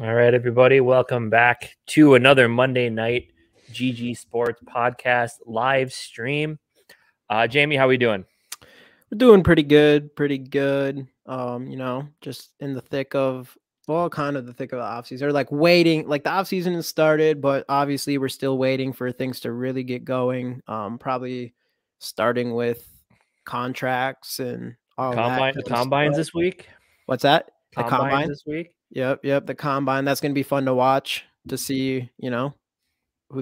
All right, everybody, welcome back to another Monday night GG Sports podcast live stream. Jamie, how we doing? We're doing pretty good, just in the thick of, kind of the thick of the offseason. Or like waiting, like the offseason has started, but obviously we're still waiting for things to really get going. Probably starting with contracts and all that. The combines this week. What's that? The Combines this week. Yep, the combine. That's gonna be fun to watch to see, who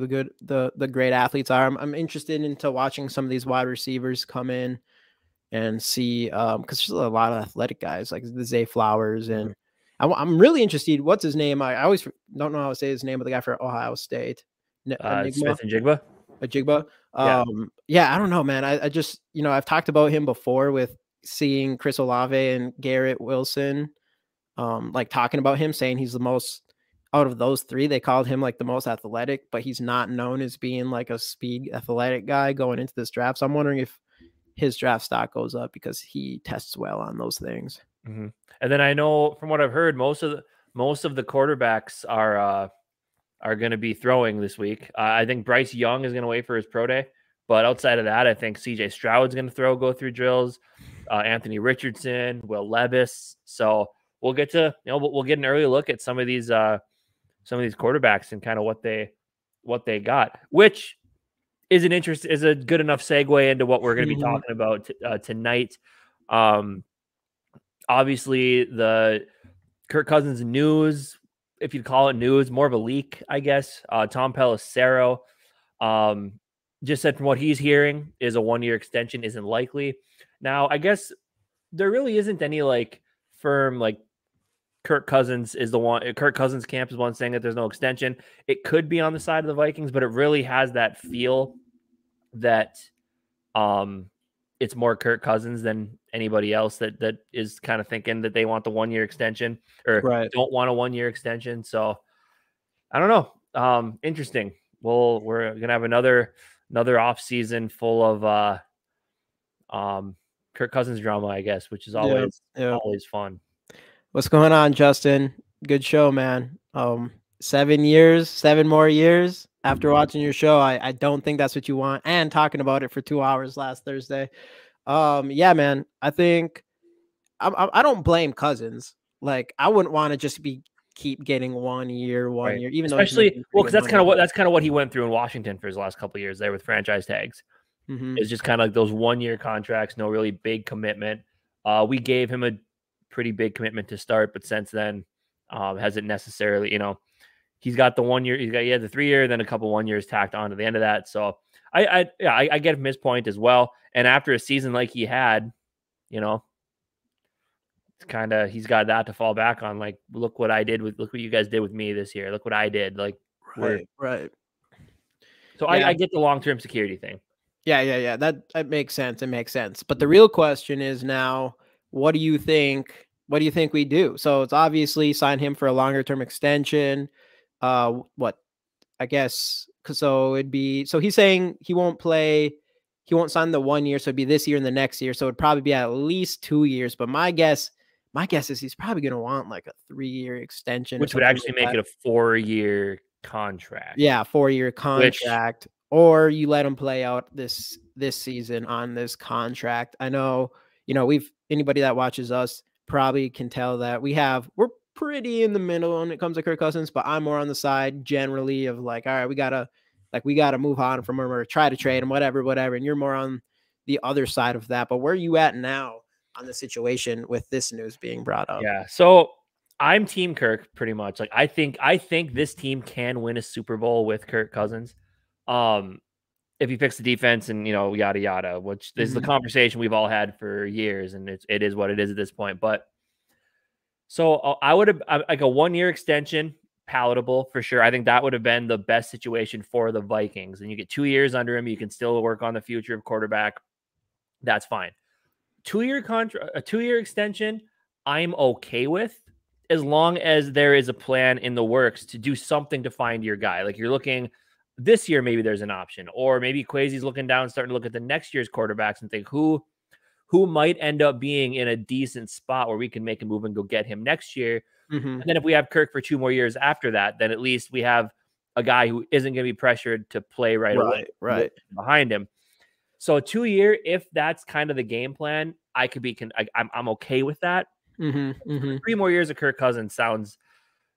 the great athletes are. I'm interested into watching some of these wide receivers come in and see, because there's a lot of athletic guys like the Zay Flowers, and I'm really interested. What's his name? I always don't know how to say his name, but the guy for Ohio State, Smith and Jigba. Jigba. Yeah, I don't know, man. I just, I've talked about him before with seeing Chris Olave and Garrett Wilson, like talking about him, saying he's the most out of those three. They called him like the most athletic, but he's not known as being like a speed athletic guy going into this draft. So I'm wondering if his draft stock goes up because he tests well on those things. And then I know from what I've heard, most of the quarterbacks are going to be throwing this week. I think Bryce Young is going to wait for his pro day, but outside of that, I think CJ Stroud's going to go through drills. Anthony Richardson, Will Levis. So we'll get to we'll get an early look at some of these quarterbacks and kind of what they got, which is a good enough segue into what we're going to be talking about tonight. Obviously, the Kirk Cousins news, if you'd call it news, more of a leak, I guess. Tom Pelissero just said from what he's hearing is a 1-year extension isn't likely. Now, I guess there really isn't any like firm like Kirk Cousins camp is one saying that there's no extension. It could be on the side of the Vikings, but it really has that feel that it's more Kirk Cousins than anybody else that is kind of thinking that they want the 1-year extension or don't want a 1-year extension. So I don't know. Interesting. Well, we're gonna have another off season full of Kirk Cousins drama, I guess, which is always fun. What's going on, Justin? Good show, man. 7 more years after watching your show. I don't think that's what you want. And talking about it for 2 hours last Thursday. Yeah, man. I think I don't blame Cousins. Like, I wouldn't want to just keep getting 1 year, even especially because that's kind of what he went through in Washington for his last couple of years there with franchise tags. It's just kind of like those 1-year contracts, no really big commitment. We gave him a pretty big commitment to start, but since then, hasn't necessarily, he's got the 1 year, he had the 3-year, then a couple 1 years tacked on to the end of that. So I get from his point as well. And after a season like he had, it's kind of, he's got that to fall back on. Like, look what you guys did with me this year. Look what I did. Like, right. So yeah. I get the long-term security thing. Yeah. That makes sense. It makes sense. But the real question is now, what do you think? What do you think we do? So it's obviously sign him for a longer term extension. I guess, so he's saying he won't sign the 1 year. So it'd be this year and the next year. So it'd probably be at least 2 years. But my guess is he's probably going to want like a 3-year extension, which would actually make it a 4-year contract. Yeah. 4-year contract, or you let him play out this season on this contract. I know, anybody that watches us probably can tell that we're pretty in the middle when it comes to Kirk Cousins, but I'm more on the side generally of like, all right, we gotta move on from him or try to trade him, whatever. And you're more on the other side of that. But where are you at now on the situation with this news being brought up? Yeah. So I'm Team Kirk pretty much. Like, I think this team can win a Super Bowl with Kirk Cousins. If he picks the defense and, yada, yada, which is the conversation we've all had for years, and it is what it is at this point. But so I would have like a 1-year extension, palatable for sure. I think that would have been the best situation for the Vikings. And you get 2 years under him. You can still work on the future of quarterback. That's fine. 2-year contract, a 2-year extension, I'm okay with, as long as there is a plan in the works to do something to find your guy. Like, you're looking this year, maybe there's an option, or maybe Kwesi's looking down, starting to look at the next year's quarterbacks and think who might end up being in a decent spot where we can make a move and go get him next year, Mm-hmm. And then if we have Kirk for 2 more years after that, then at least we have a guy who isn't going to be pressured to play right away behind him. So 2-year, if that's kind of the game plan, I could be, I'm okay with that. Mm-hmm. Mm-hmm. 3 more years of Kirk Cousins sounds,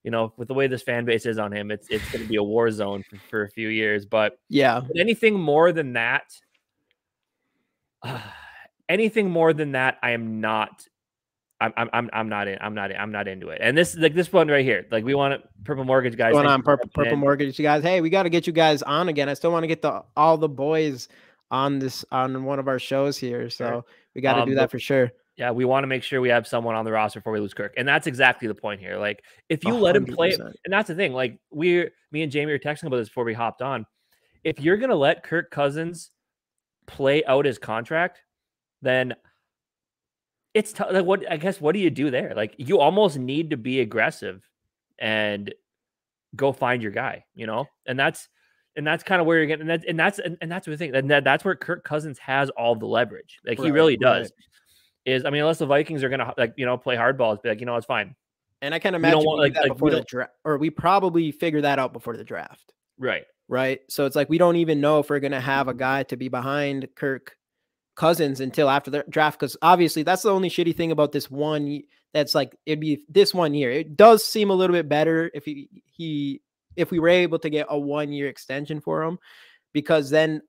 with the way this fan base is on him, it's going to be a war zone for a few years. But yeah, anything more than that, I am not. I'm not into it. And this this one right here, like we want to Purple Mortgage guys. Going on Purple Mortgage, you guys. Hey, we got to get you guys on again. I still want to get all the boys on one of our shows here, so we got to do that for sure. Yeah, we want to make sure we have someone on the roster before we lose Kirk, and that's exactly the point here. Like if you let him play, and that's the thing. Like me and Jamie were texting about this before we hopped on. If you're gonna let Kirk Cousins play out his contract, then it's like what do you do there? Like you almost need to be aggressive and go find your guy, and that's kind of where you're getting, and that's the thing, and that's where Kirk Cousins has all the leverage. Like he really does. Is unless the Vikings are gonna play hardballs, be like, it's fine. And I can imagine we do that before the draft, or we probably figure that out before the draft. Right. So it's like we don't even know if we're gonna have a guy to be behind Kirk Cousins until after the draft, because obviously that's the only shitty thing about this one. That's like it'd be this 1 year. It does seem a little bit better if if we were able to get a 1-year extension for him, because then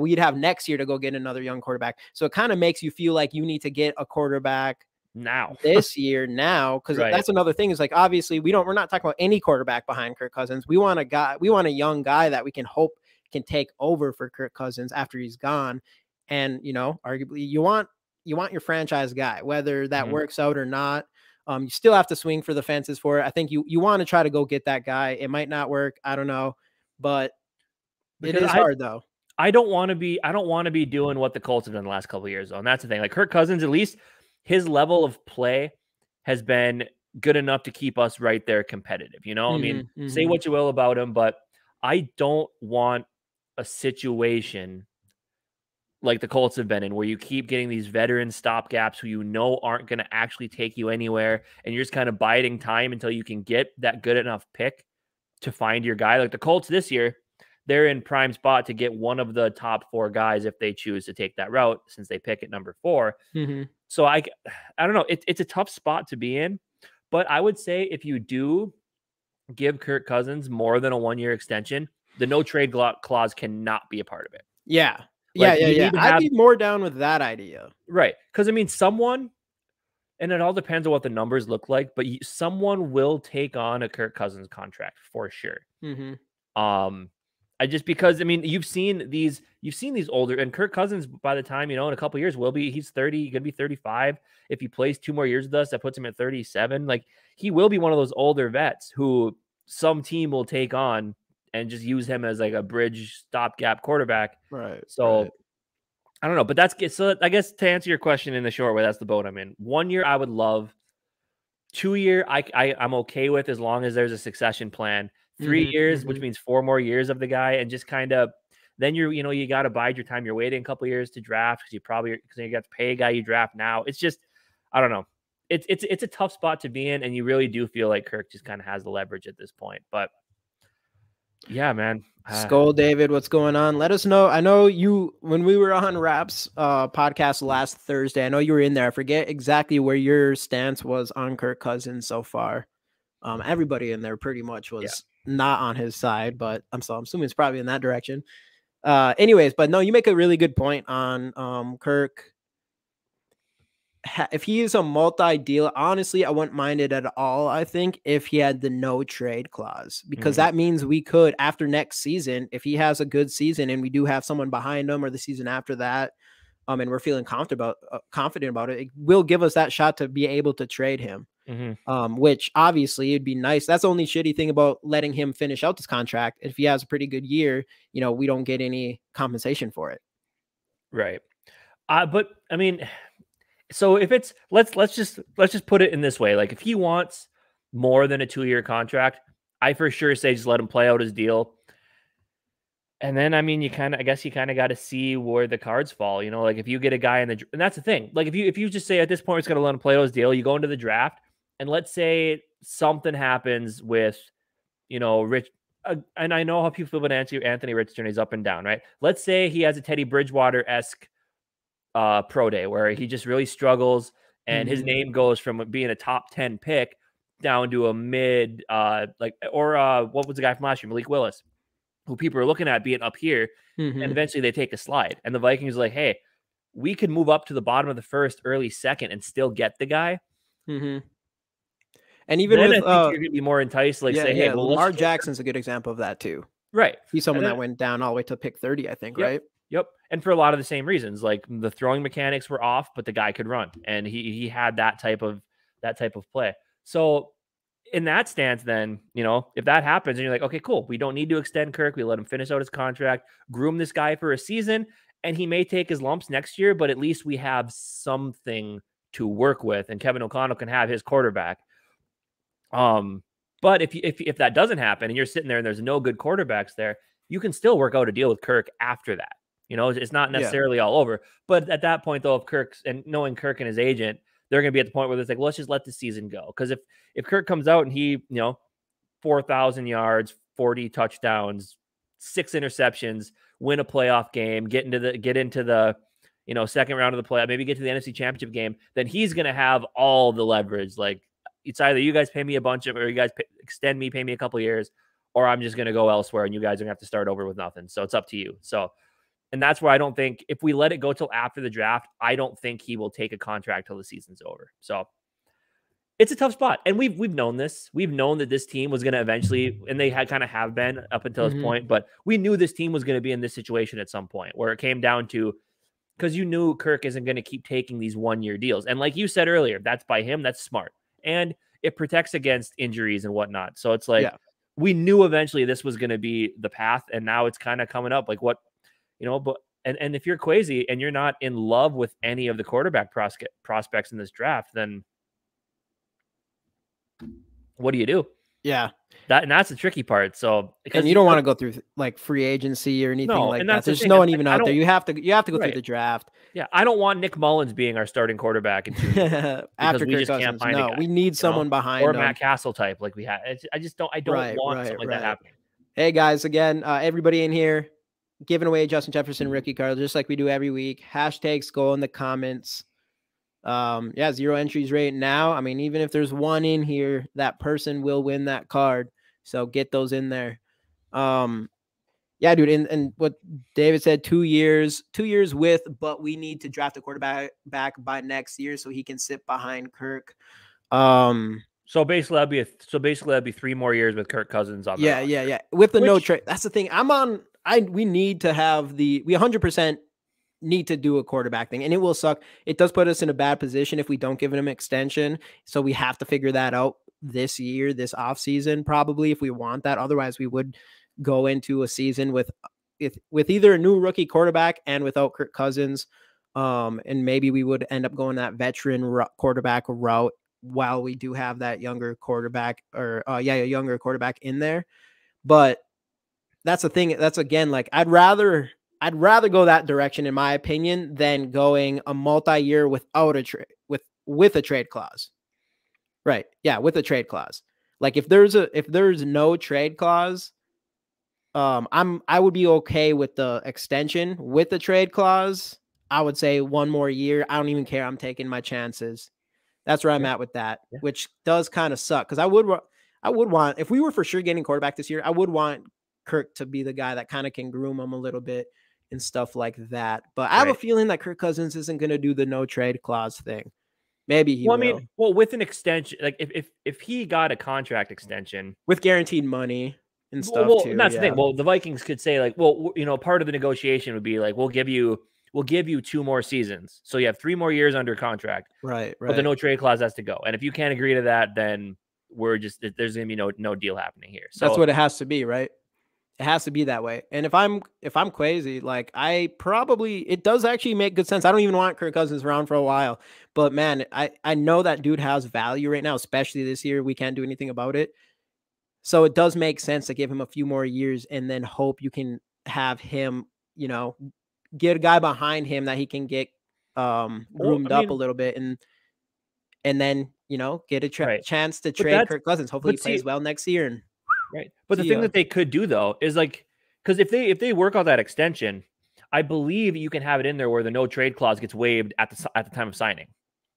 we'd have next year to go get another young quarterback. So it kind of makes you feel like you need to get a quarterback now this year now, because that's another thing is like obviously we're not talking about any quarterback behind Kirk Cousins. We want a young guy that we can hope can take over for Kirk Cousins after he's gone. And arguably you want your franchise guy, whether that works out or not. You still have to swing for the fences for it. I think you want to try to go get that guy. It might not work. I don't know, but it is hard though. I don't want to be doing what the Colts have done the last couple of years though. And that's the thing. Like Kirk Cousins, at least his level of play has been good enough to keep us right there competitive. Say what you will about him, but I don't want a situation like the Colts have been in, where you keep getting these veteran stopgaps who aren't going to actually take you anywhere, and you're just kind of biding time until you can get that good enough pick to find your guy. Like the Colts this year, they're in prime spot to get one of the top 4 guys if they choose to take that route, since they pick at number 4. So I don't know. It's a tough spot to be in, but I would say if you do give Kirk Cousins more than a 1-year extension, the no trade clause cannot be a part of it. Yeah. I'd be more down with that idea. Right. Because, someone, and it all depends on what the numbers look like, but someone will take on a Kirk Cousins contract for sure. Because you've seen these older, and Kirk Cousins, by the time, in a couple of years, he's 30, going to be 35. If he plays 2 more years with us, that puts him at 37. Like he will be one of those older vets who some team will take on and just use him as like a bridge stopgap quarterback. Right. So I don't know, but so I guess to answer your question in the short way, that's the boat I'm in. 1 year I would love. 2-year I'm okay with, as long as there's a succession plan. 3 years, which means 4 more years of the guy, and just kind of then you got to bide your time. You're waiting a couple of years to draft because you got to pay a guy you draft now. It's just, I don't know. It's a tough spot to be in, and you really do feel like Kirk just kind of has the leverage at this point. But yeah, man. Skol, David, what's going on? Let us know. I know when we were on Raps podcast last Thursday, I know you were in there. I forget exactly where your stance was on Kirk Cousins so far. Everybody in there pretty much was not on his side, but I'm assuming it's probably in that direction. Anyways, but no, you make a really good point on Kirk. If he is a multi-deal, honestly, I wouldn't mind it at all. I think if he had the no trade clause, because that means we could, after next season, if he has a good season and we do have someone behind him, or the season after that, and we're feeling confident about it, it will give us that shot to be able to trade him. Which obviously it'd be nice. That's the only shitty thing about letting him finish out this contract. If he has a pretty good year, we don't get any compensation for it. Right. But so if it's let's just put it in this way. Like if he wants more than a 2-year contract, I for sure say just let him play out his deal. And then you kind of got to see where the cards fall. Like if you get a guy and that's the thing. Like if you just say at this point it's going to let him play out his deal, you go into the draft, and let's say something happens with, Rich. And I know how people feel about Anthony Richardson. He's up and down, right? Let's say he has a Teddy Bridgewater-esque pro day where he just really struggles and his name goes from being a top 10 pick down to a mid, what was the guy from last year, Malik Willis, who people are looking at being up here, and eventually they take a slide. And the Vikings are like, hey, we could move up to the bottom of the first, early second, and still get the guy. And even then with, I think you're going to be more enticed, hey, well, Lamar Jackson's a good example of that too. Right. He's someone that went down all the way to pick 30, I think, right? Yep. And for a lot of the same reasons, like the throwing mechanics were off, but the guy could run, and he had that type of play. So in that stance, then, if that happens and you're like, okay, cool, we don't need to extend Kirk. We let him finish out his contract, groom this guy for a season, and he may take his lumps next year, but at least we have something to work with, and Kevin O'Connell can have his quarterback. But if that doesn't happen and you're sitting there and there's no good quarterbacks there, you can still work out a deal with Kirk after that. It's not necessarily all over. But at that point, though, knowing Kirk and his agent, they're going to be at the point where it's like, well, let's just let the season go. Because if Kirk comes out and he, 4,000 yards, 40 touchdowns, 6 interceptions, win a playoff game, get into the second round of the playoff, maybe get to the NFC Championship game, then he's going to have all the leverage. Like, it's either you guys pay me a bunch of, or you guys extend me, pay me a couple of years, or I'm just going to go elsewhere and you guys are going to have to start over with nothing. So it's up to you. So, and that's where I don't think, if we let it go till after the draft, I don't think he will take a contract till the season's over. So it's a tough spot. And we've known this. We've known that this team was going to eventually, and they had kind of have been up until this point, but we knew this team was going to be in this situation at some point where it came down to, because you knew Kirk isn't going to keep taking these 1-year deals. And like you said earlier, that's by him, that's smart. And it protects against injuries and whatnot. So it's like, we knew eventually this was going to be the path. And now it's kind of coming up like what, but, and if you're Kwesi and you're not in love with any of the quarterback prospects in this draft, then what do you do? Yeah. And that's the tricky part. So, because you don't want to go through like free agency or anything like that. There's no one even out there. You have to go through the draft. Yeah, I don't want Nick Mullins being our starting quarterback in 2 years after we just can't find a guy. We need someone behind or him. Matt Castle type like we had. I don't want something like that happening. Hey guys, again, everybody in here giving away Justin Jefferson rookie card just like we do every week. Hashtags go in the comments. 0 entries right now. I mean, even if there's one in here, that person will win that card. So get those in there. Yeah, dude. And what David said, 2 years with, but we need to draft a quarterback back by next year so he can sit behind Kirk. So basically that'd be 3 more years with Kirk Cousins on. Yeah. With the no trade. That's the thing. We need to have we 100% need to do a quarterback thing, and it will suck. It does put us in a bad position if we don't give him an extension. So we have to figure that out this year, this offseason, probably, if we want that. Otherwise, we would go into a season with either a new rookie quarterback and without Kirk Cousins. And maybe we would end up going that veteran quarterback route while we do have that younger quarterback a younger quarterback in there. But that's the thing. That's again, like, I'd rather go that direction, in my opinion, than going a multi-year without a trade with a trade clause. Right. Yeah. With a trade clause. Like if there's no trade clause, I would be okay with the extension. With the trade clause, I would say 1 more year. I don't even care. I'm taking my chances. That's where I'm at with that, which does kind of suck. Cause I would want, if we were for sure getting quarterback this year, I would want Kirk to be the guy that kind of can groom him a little bit and stuff like that. But I have a feeling that Kirk Cousins isn't going to do the no trade clause thing. Maybe he will. I mean, with an extension, like if he got a contract extension with guaranteed money and stuff too. And that's the thing. Well, the Vikings could say like, well, part of the negotiation would be like, we'll give you 2 more seasons. So you have 3 more years under contract. Right. But the no trade clause has to go. And if you can't agree to that, then there's going to be no deal happening here. So that's what it has to be, right? It has to be that way. And if I'm Kwesi, like it does actually make good sense. I don't even want Kirk Cousins around for a while, but man, I know that dude has value right now, especially this year. We can't do anything about it. So it does make sense to give him a few more years and then hope you can have him, get a guy behind him that he can get groomed up a little bit. And and then, get a chance to trade Kirk Cousins. Hopefully he plays well next year. And right. But the thing that they could do though is like, because if they work on that extension, I believe you can have it in there where the no trade clause gets waived at the time of signing.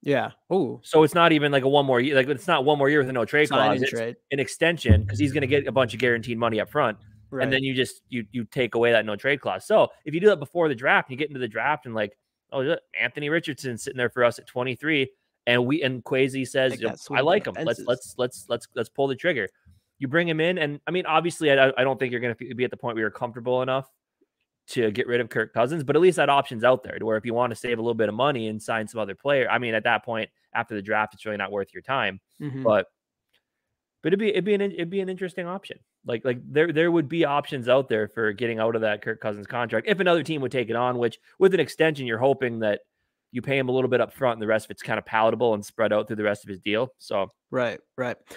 Yeah. Oh. So it's not even like a 1 more year. Like it's not 1 more year with a no trade clause. It's an extension because he's going to get a bunch of guaranteed money up front. Right. And then you just you take away that no trade clause. So if you do that before the draft, you get into the draft and like, oh, Anthony Richardson sitting there for us at 23, and Kwesi says, I like him. Let's pull the trigger. You bring him in, and I mean, obviously, I don't think you're going to be at the point where you're comfortable enough to get rid of Kirk Cousins, but at least that option's out there to where if you want to save a little bit of money and sign some other player, I mean, at that point after the draft, it's really not worth your time. But it'd be an interesting option. Like there would be options out there for getting out of that Kirk Cousins contract if another team would take it on. Which with an extension, you're hoping that you pay him a little bit up front and the rest of it's kind of palatable and spread out through the rest of his deal. So right.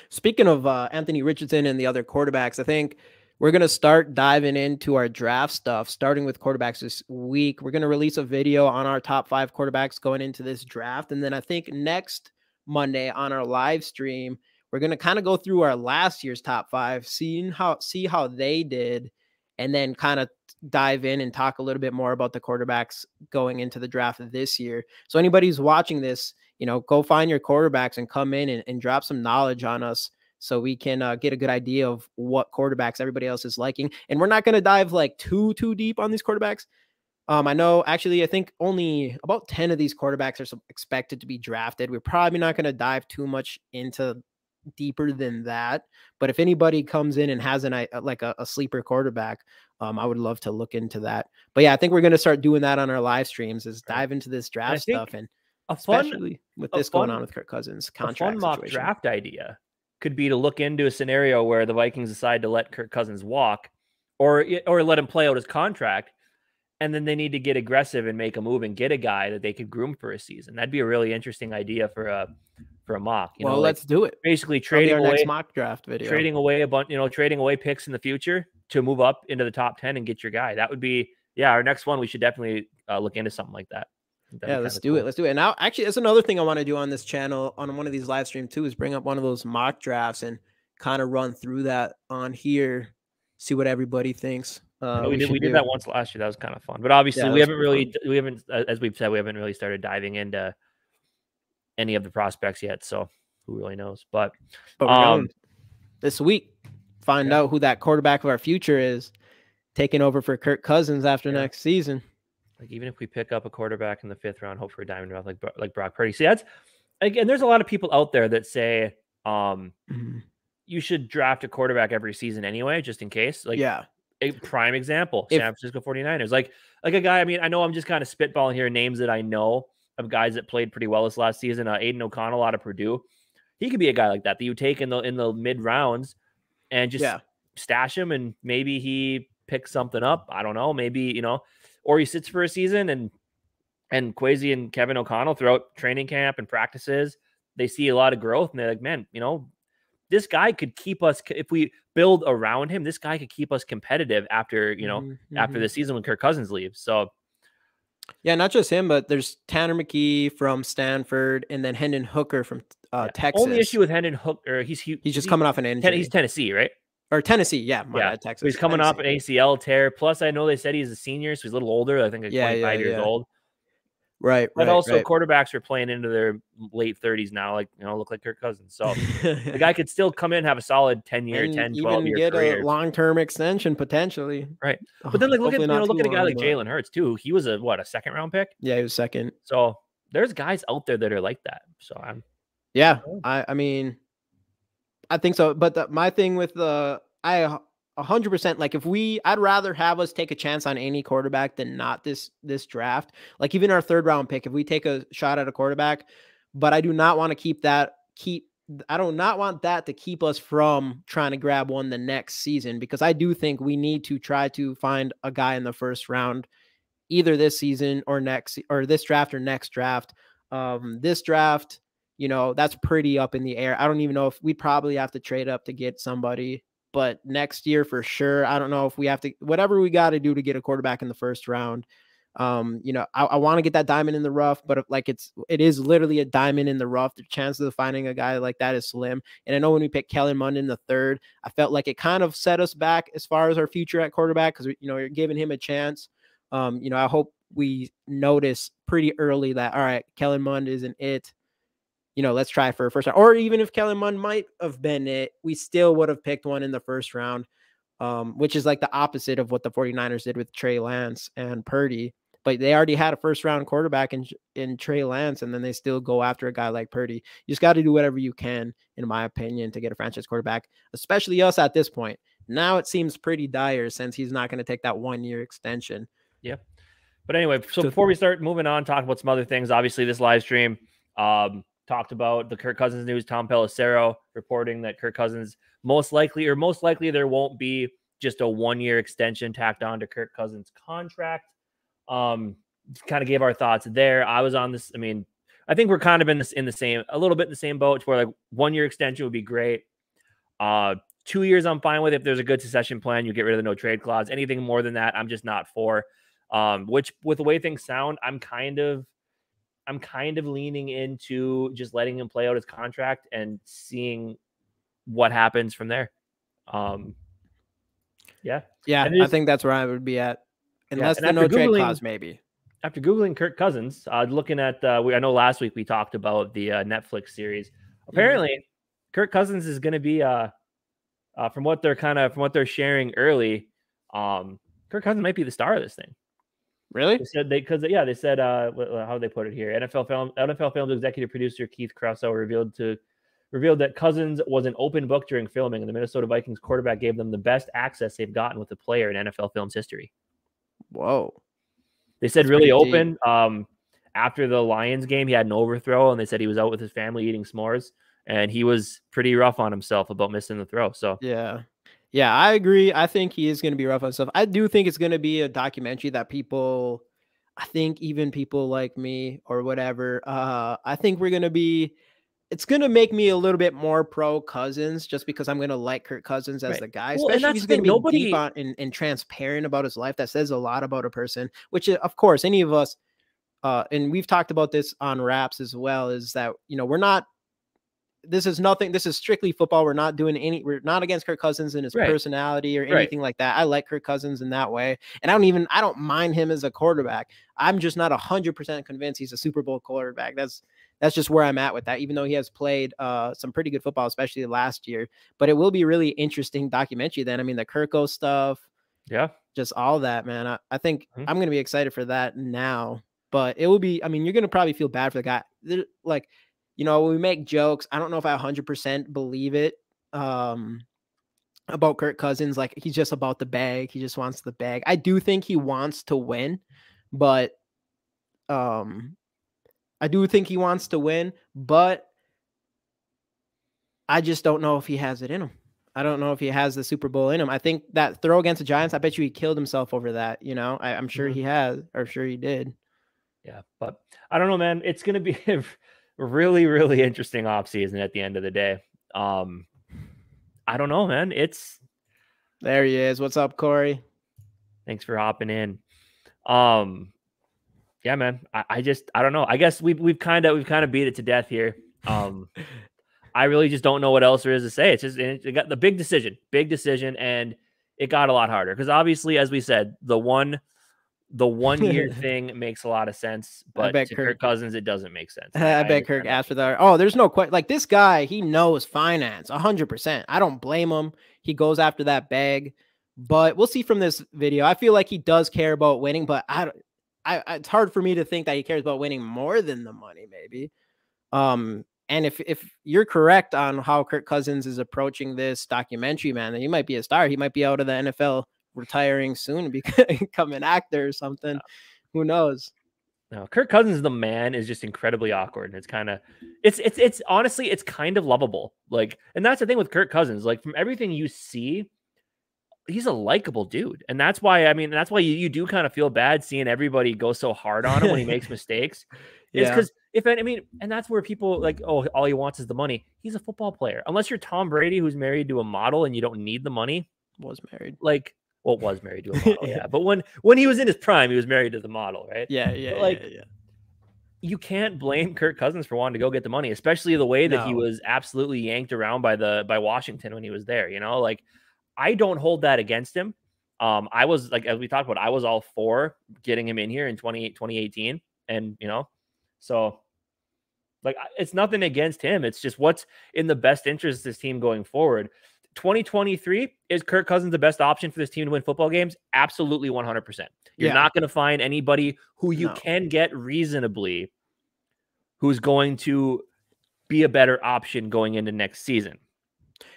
Speaking of Anthony Richardson and the other quarterbacks, I think we're going to start diving into our draft stuff, starting with quarterbacks this week. We're going to release a video on our top 5 quarterbacks going into this draft. And then I think next Monday on our live stream, we're going to kind of go through our last year's top 5, see how they did, and then kind of dive in and talk a little bit more about the quarterbacks going into the draft of this year. So anybody who's watching this, go find your quarterbacks and come in and drop some knowledge on us so we can get a good idea of what quarterbacks everybody else is liking. And we're not going to dive like too deep on these quarterbacks. I know actually, I think only about 10 of these quarterbacks are expected to be drafted. We're probably not going to dive too much into deeper than that. But if anybody comes in and has a sleeper quarterback, I would love to look into that. But yeah, I think we're going to start doing that on our live streams, is dive into this draft stuff, and especially with this going on with Kirk Cousins contract. A fun mock draft idea could be to look into a scenario where the Vikings decide to let Kirk Cousins walk or let him play out his contract, and then they need to get aggressive and make a move and get a guy that they could groom for a season. That'd be a really interesting idea for a mock. Let's do it. Basically trading away next mock draft video. Trading away a bunch, trading away picks in the future to move up into the top 10 and get your guy. That would be, our next one. We should definitely look into something like that. Let's do it. Let's do it. Now, actually, that's another thing I want to do on this channel, on one of these live streams too, is bring up one of those mock drafts and kind of run through that on here, see what everybody thinks. We did that once last year. That was kind of fun, but obviously we haven't, as we've said, we haven't really started diving into any of the prospects yet. So who really knows? But we're going this week, find out who that quarterback of our future is, taking over for Kirk Cousins after next season. Like even if we pick up a quarterback in the 5th round, hope for a diamond round like Brock Purdy. See, that's again, there's a lot of people out there that say you should draft a quarterback every season anyway, just in case. Like a prime example, San Francisco 49ers. Like a guy, I mean, I know I'm just kind of spitballing here names that I know of guys that played pretty well this last season. Aiden O'Connell out of Purdue. He could be a guy like that you take in the mid rounds and just stash him, and maybe he picks something up. I don't know. Maybe, or he sits for a season and Kwesi and Kevin O'Connell throughout training camp and practices, they see a lot of growth and they're like, man, this guy could keep us, if we build around him, this guy could keep us competitive after, after the season when Kirk Cousins leaves. So yeah, not just him, but there's Tanner McKee from Stanford and then Hendon Hooker from Texas. Only issue with Hendon Hooker, he's just coming off an injury. He's Tennessee, right? Or Tennessee, Texas. So he's coming off an ACL tear. Plus, I know they said he's a senior, so he's a little older. I think like 25 years old. Right. But also quarterbacks are playing into their late 30s now, like look like Kirk Cousins. So the guy could still come in and have a solid 10-year, 10, 12-year get career. A long-term extension potentially. Right. But then look at a guy like Jalen Hurts too. He was a 2nd round pick? Yeah, he was 2nd. So there's guys out there that are like that. So I mean, I think so. But my thing with 100%, like I'd rather have us take a chance on any quarterback than not this draft. Like even our 3rd round pick, if we take a shot at a quarterback, but I do not want to I do not want that to keep us from trying to grab one the next season, because I do think we need to try to find a guy in the 1st round, either this season or this draft or next draft. This draft, that's pretty up in the air. I don't even know if we'd probably have to trade up to get somebody. But next year for sure, I don't know if we have to, whatever we got to do to get a quarterback in the 1st round. You know, I want to get that diamond in the rough, but like it is literally a diamond in the rough. The chances of finding a guy like that is slim. And I know when we picked Kellen Mond in the third, I felt like it kind of set us back as far as our future at quarterback because you know you're giving him a chance. You know, I hope we notice pretty early that all right, Kellen Mond isn't it. You know, let's try for a first round. Or even if Kellen Mond might have been it, we still would have picked one in the first round, which is like the opposite of what the 49ers did with Trey Lance and Purdy. But they already had a first round quarterback in Trey Lance, and then they still go after a guy like Purdy. You just got to do whatever you can, in my opinion, to get a franchise quarterback, especially us at this point. Now it seems pretty dire since he's not going to take that 1 year extension. Yeah. But anyway, so before we start moving on, talk about some other things. Obviously, this live stream talked about the Kirk Cousins news. Tom Pelissero reporting that Kirk Cousins most likely there won't be just a 1 year extension tacked on to Kirk Cousins' contract. Kind of gave our thoughts there. I was on this. I mean, I think we're kind of a little bit in the same boat where like 1 year extension would be great. 2 years I'm fine with. If there's a good succession plan, you get rid of the no trade clause. Anything more than that, I'm just not for. Which with the way things sound, I'm kind of leaning into just letting him play out his contract and seeing what happens from there. Yeah, I think that's where I would be at. Unless the no trade clause, maybe. After Googling Kirk Cousins, looking at, I know last week we talked about the Netflix series. Apparently, Kirk Cousins is going to be, from what they're sharing early, Kirk Cousins might be the star of this thing. Really? They said how they put it here. NFL Films executive producer Keith Crusoe revealed that Cousins was an open book during filming, and the Minnesota Vikings quarterback gave them the best access they've gotten with a player in NFL Films history. Whoa. They said that's really open. After the Lions game, he had an overthrow, and they said he was out with his family eating s'mores, and he was pretty rough on himself about missing the throw. So yeah, I agree. I think he is going to be rough on himself. I do think it's going to be a documentary that people, I think even people like me or whatever, I think it's going to make me a little bit more pro Cousins just because I'm going to like Kirk Cousins as the guy, especially if he's going to be deep on and transparent about his life. That says a lot about a person, which of course any of us, and we've talked about this on Raps as well, is that, you know, this is strictly football. We're not against Kirk Cousins and his personality or anything like that. I like Kirk Cousins in that way. And I don't mind him as a quarterback. I'm just not 100% convinced he's a Super Bowl quarterback. That's just where I'm at with that, even though he has played some pretty good football, especially last year. But it will be really interesting documentary then. I mean, the Kirko stuff. Yeah. Just all that, man. I think I'm going to be excited for that now. But it will be, I mean, you're going to probably feel bad for the guy. Like, you know, we make jokes. I don't know if I 100% believe it about Kirk Cousins. Like, he's just about the bag. He just wants the bag. I do think he wants to win, but I just don't know if he has it in him. I don't know if he has the Super Bowl in him. I think that throw against the Giants, I bet you he killed himself over that. You know, I'm sure he has, or sure he did. Yeah, but I don't know, man. It's going to be a really, really interesting offseason at the end of the day. I don't know, man. There he is. What's up, Corey? Thanks for hopping in. Yeah, man. I don't know. I guess we've kind of beat it to death here. I really just don't know what else there is to say. It's just it got the big decision, and it got a lot harder because obviously, as we said, the 1 year thing makes a lot of sense, but to Kirk Cousins, it doesn't make sense. I bet Kirk asked for that. Oh, there's no question. Like, this guy, he knows finance 100%. I don't blame him. He goes after that bag, but we'll see from this video. I feel like he does care about winning, but it's hard for me to think that he cares about winning more than the money, maybe. And if you're correct on how Kirk Cousins is approaching this documentary, man, then he might be a star. He might be out of the NFL, retiring soon and become an actor or something. Who knows? No, Kirk Cousins, the man, is just incredibly awkward. And it's kind of, it's honestly, it's kind of lovable. Like, and that's the thing with Kirk Cousins. Like, from everything you see, he's a likable dude. And that's why, that's why you do kind of feel bad seeing everybody go so hard on him when he makes mistakes. It's because and that's where people like, oh, all he wants is the money. He's a football player. Unless you're Tom Brady, who's married to a model and you don't need the money. Was married. Like, Well, was married to a model, yeah. But when he was in his prime, he was married to the model, right? Yeah. But like, you can't blame Kirk Cousins for wanting to go get the money, especially the way that he was absolutely yanked around by Washington when he was there. Like, I don't hold that against him. I was like, as we talked about, I was all for getting him in here in 2018, and so like, it's nothing against him. It's just what's in the best interest of this team going forward. 2023, is Kirk Cousins the best option for this team to win football games? Absolutely 100%. You're not going to find anybody who you can get reasonably who's going to be a better option going into next season.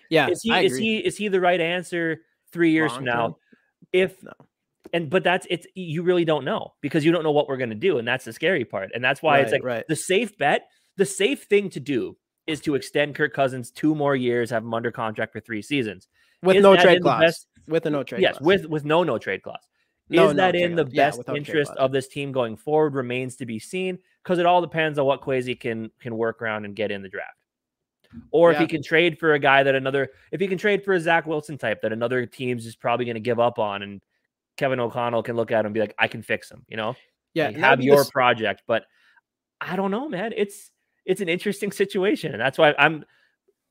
Yeah. Is he the right answer 3 years from now? But you really don't know, because you don't know what we're going to do. And that's the scary part. And that's why it's like the safe bet, the safe thing to do is to extend Kirk Cousins 2 more years, have him under contract for 3 seasons. With no trade clause. With a no trade clause. Yes, with no trade clause. Is that in the best interest of this team going forward? Remains to be seen, because it all depends on what Kwesi can work around and get in the draft. Or if he can trade for a guy if he can trade for a Zach Wilson type that another team's just probably going to give up on, and Kevin O'Connell can look at him and be like, I can fix him, Yeah, like, have your project. But I don't know, man. It's an interesting situation. And that's why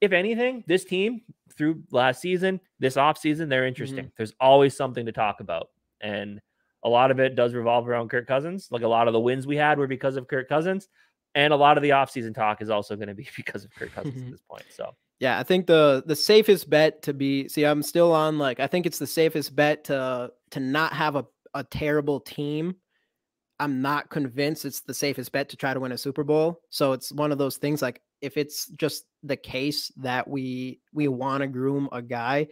if anything, this team through last season, this offseason, they're interesting. There's always something to talk about. And a lot of it does revolve around Kirk Cousins. Like, a lot of the wins we had were because of Kirk Cousins. And a lot of the offseason talk is also going to be because of Kirk Cousins at this point. So, yeah, I think the safest bet to be, I'm still on, like, I think it's the safest bet to not have a terrible team. I'm not convinced it's the safest bet to try to win a Super Bowl. So it's one of those things, like, if it's just the case that we want to groom a guy,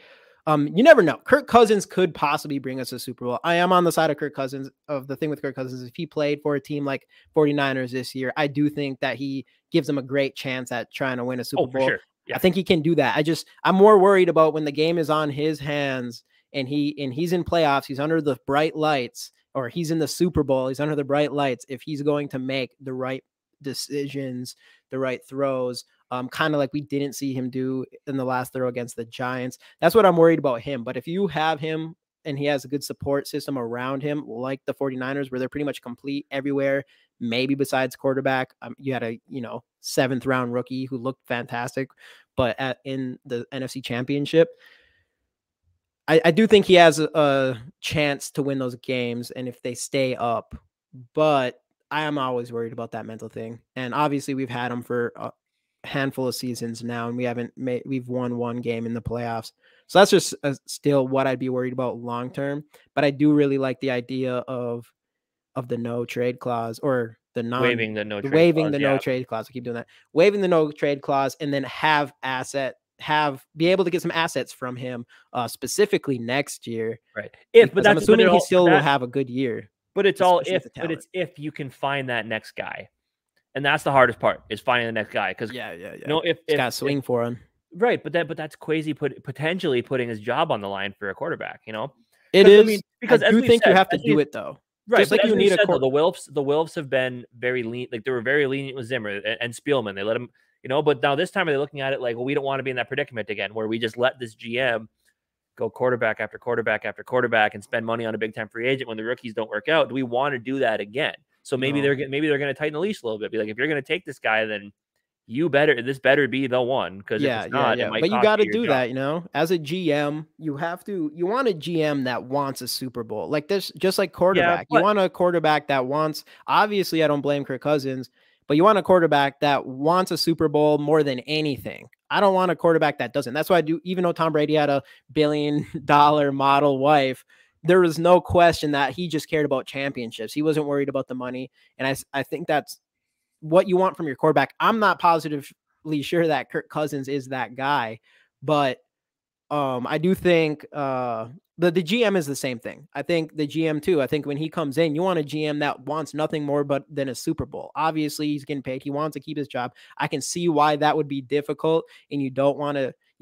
you never know. Kirk Cousins could possibly bring us a Super Bowl. I am on the side of Kirk Cousins. Of the thing with Kirk Cousins, if he played for a team like 49ers this year, I do think that he gives them a great chance at trying to win a Super Bowl. For sure. Yeah. I think he can do that. I'm more worried about when the game is on his hands and he's in playoffs, he's under the bright lights, or he's in the Super Bowl, he's under the bright lights, if he's going to make the right decisions, the right throws, kind of like we didn't see him do in the last throw against the Giants. That's what I'm worried about him. But if you have him and he has a good support system around him, like the 49ers, where they're pretty much complete everywhere, maybe besides quarterback, you had a 7th round rookie who looked fantastic, but in the NFC Championship, I do think he has a chance to win those games, and if they stay up. But I am always worried about that mental thing. And obviously we've had him for a handful of seasons now, and we've won 1 game in the playoffs. So that's just still what I'd be worried about long term. But I do really like the idea of the no trade clause, or waiving the no trade clause. I keep doing that. Waiving the no trade clause, and then be able to get some assets from him specifically next year. Right. I'm assuming he still will have a good year. But it's if you can find that next guy. And that's the hardest part, is finding the next guy. Because if it's got to swing for him. Right. But that's Kwesi potentially putting his job on the line for a quarterback, It is. Because I do think you have to do it though. Right. Just like you need the Wilfs have been very lean. Like, they were very lenient with Zimmer and Spielman. They let him, but now this time are they looking at it like, well, we don't want to be in that predicament again, where we just let this GM go quarterback after quarterback after quarterback and spend money on a big time free agent when the rookies don't work out. Do we want to do that again? So maybe they're going to tighten the leash a little bit. Be like, if you're going to take this guy, then this better be the one. Because if it's not, it might but you got to do that, as a GM, you want a GM that wants a Super Bowl, like this, just like quarterback. You want a quarterback that wants, obviously I don't blame Kirk Cousins, but you want a quarterback that wants a Super Bowl more than anything. I don't want a quarterback that doesn't. That's why I do. Even though Tom Brady had a $1 billion model wife, there was no question that he just cared about championships. He wasn't worried about the money. And I think that's what you want from your quarterback. I'm not positively sure that Kirk Cousins is that guy, but I do think the GM is the same thing. I think the GM too. I think when he comes in, you want a GM that wants nothing more than a Super Bowl. Obviously, he's getting paid. He wants to keep his job. I can see why that would be difficult, and you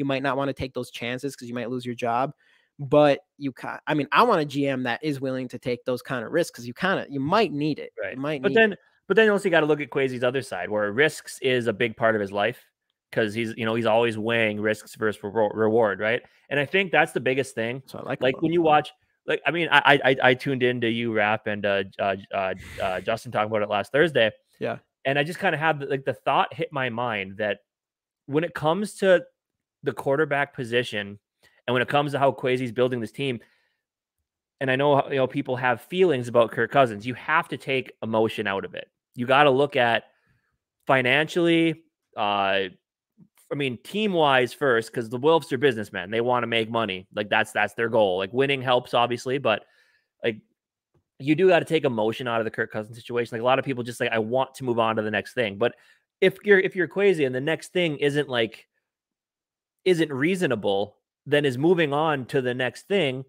might not want to take those chances because you might lose your job. But I want a GM that is willing to take those kind of risks, because you might need it. Right. But then you also got to look at Kwesi's other side, where risks is a big part of his life, because he's always weighing risks versus reward, right? And I think that's the biggest thing. So when like, I mean, I tuned into you, Rap, and Justin talking about it last Thursday. Yeah. And I just kind of had like the thought hit my mind that when it comes to the quarterback position and when it comes to how Kwesi's building this team, and I know, people have feelings about Kirk Cousins, you have to take emotion out of it. You got to look at financially, I mean, team-wise first, because the Wolves are businessmen. They want to make money. Like, that's their goal. Like, winning helps, obviously, but like, you do got to take emotion out of the Kirk Cousins situation. Like, a lot of people just like, I want to move on to the next thing. But if you're Kwesi and the next thing isn't reasonable, then is moving on to the next thing,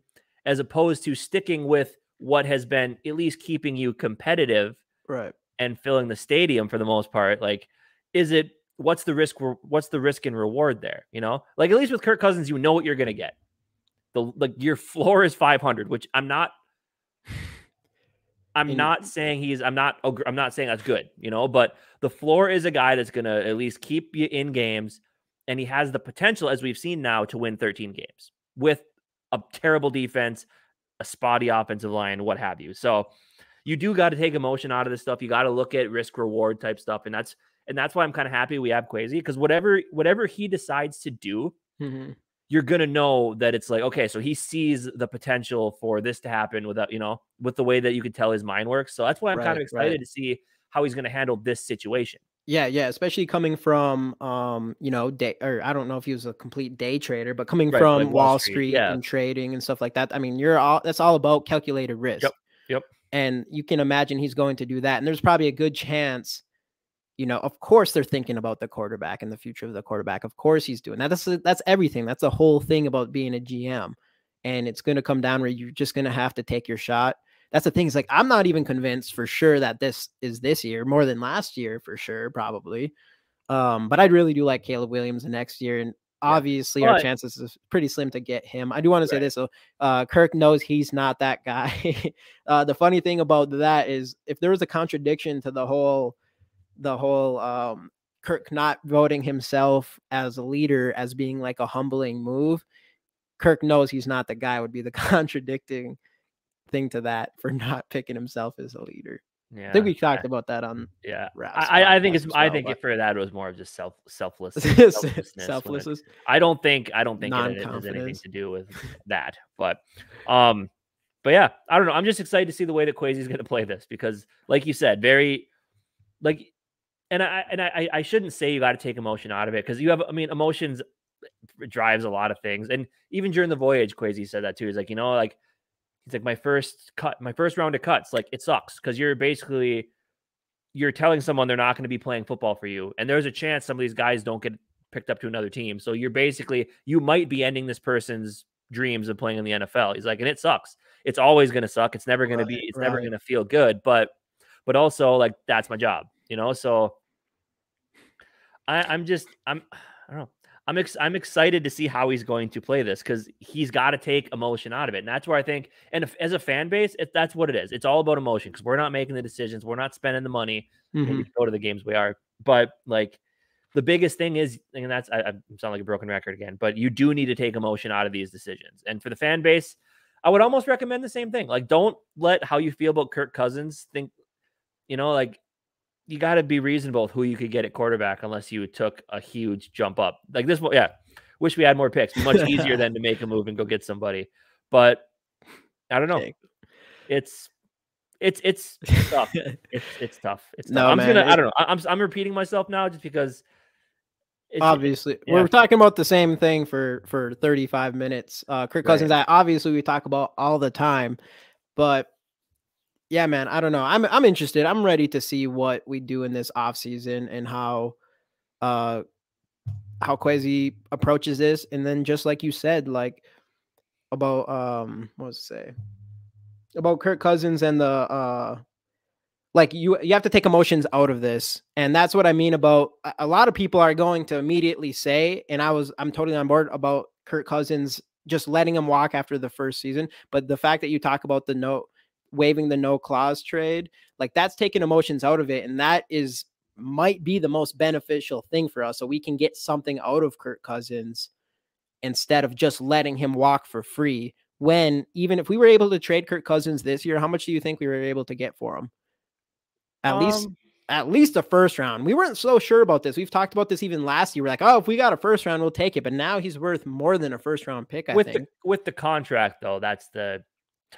as opposed to sticking with what has been at least keeping you competitive, right, and filling the stadium for the most part. Like, what's the risk and reward there? Like, at least with Kirk Cousins, you know what you're going to get. Your floor is 500, which I'm not saying I'm not saying that's good, but the floor is a guy that's going to at least keep you in games. And he has the potential, as we've seen now, to win 13 games with a terrible defense, a spotty offensive line, what have you. So you do got to take emotion out of this stuff. You got to look at risk reward type stuff. And that's why I'm kind of happy we have Kwesi, because whatever he decides to do, you're going to know that it's like, okay, so he sees the potential for this to happen with the way that you could tell his mind works. So that's why I'm kind of excited to see how he's going to handle this situation. Yeah, especially coming from day, or I don't know if he was a complete day trader, but coming from like Wall Street and trading and stuff like that. I mean, that's all about calculated risk. Yep. And you can imagine he's going to do that. And there's probably a good chance, of course they're thinking about the quarterback and the future of the quarterback. Of course he's doing that. That's everything. That's the whole thing about being a GM. And it's going to come down where you're just going to have to take your shot. That's the thing. Is like, I'm not even convinced for sure that this is this year, more than last year for sure, probably. But I really do like Caleb Williams next year. And obviously our chances is pretty slim to get him. I do want to say this. So Kirk knows he's not that guy. The funny thing about that is, if there was a contradiction to the whole Kirk not voting himself as a leader as being like a humbling move, Kirk knows he's not the guy would be the contradicting thing to that for not picking himself as a leader. Yeah, I think we talked about that on I think for that it was more of just selflessness. I don't think it has anything to do with that. But yeah, I don't know. I'm just excited to see the way that Kwesi is going to play this, because, like you said, very like, and I shouldn't say you got to take emotion out of it, because emotions drives a lot of things. And even during the voyage, Kwesi said that too. He's like, he's like, my first round of cuts, like, it sucks, because you're telling someone they're not going to be playing football for you, and there's a chance some of these guys don't get picked up to another team. So you might be ending this person's dreams of playing in the NFL. He's like, and it sucks. It's always going to suck. It's never going to never going to feel good. But also, like, that's my job, So I don't know. I'm excited to see how he's going to play this, because he's got to take emotion out of it. And that's where I think, and as a fan base, that's what it is. It's all about emotion, because we're not making the decisions. We're not spending the money. Maybe to go to the games we are. But, like, the biggest thing is, and that's, I sound like a broken record again, but you do need to take emotion out of these decisions. And for the fan base, I would almost recommend the same thing. Like, don't let how you feel about Kirk Cousins think, like, you got to be reasonable with who you could get at quarterback, unless you took a huge jump up like this. Yeah. Wish we had more picks. Much easier than to make a move and go get somebody. But I don't know. It's tough. It's tough. It's tough. I don't know. I'm repeating myself now just because obviously we're talking about the same thing for 35 minutes. Kirk Cousins, that obviously we talk about all the time, but yeah, man, I don't know. I'm interested. I'm ready to see what we do in this offseason and how Kwesi approaches this. And then, just like you said, like, about about Kirk Cousins and the like, you have to take emotions out of this. And that's what I mean about, a lot of people are going to immediately say, and I'm totally on board about Kirk Cousins just letting him walk after the first season. But the fact that you talk about waiving the no clause trade, like, that's taking emotions out of it. And that might be the most beneficial thing for us. So we can get something out of Kirk Cousins instead of just letting him walk for free when even if we were able to trade Kirk Cousins this year, how much do you think we were able to get for him? At least a first round. We weren't so sure about this. We've talked about this even last year. We're like, oh, if we got a first round, we'll take it. But now he's worth more than a first round pick, I think. With the contract, though, that's the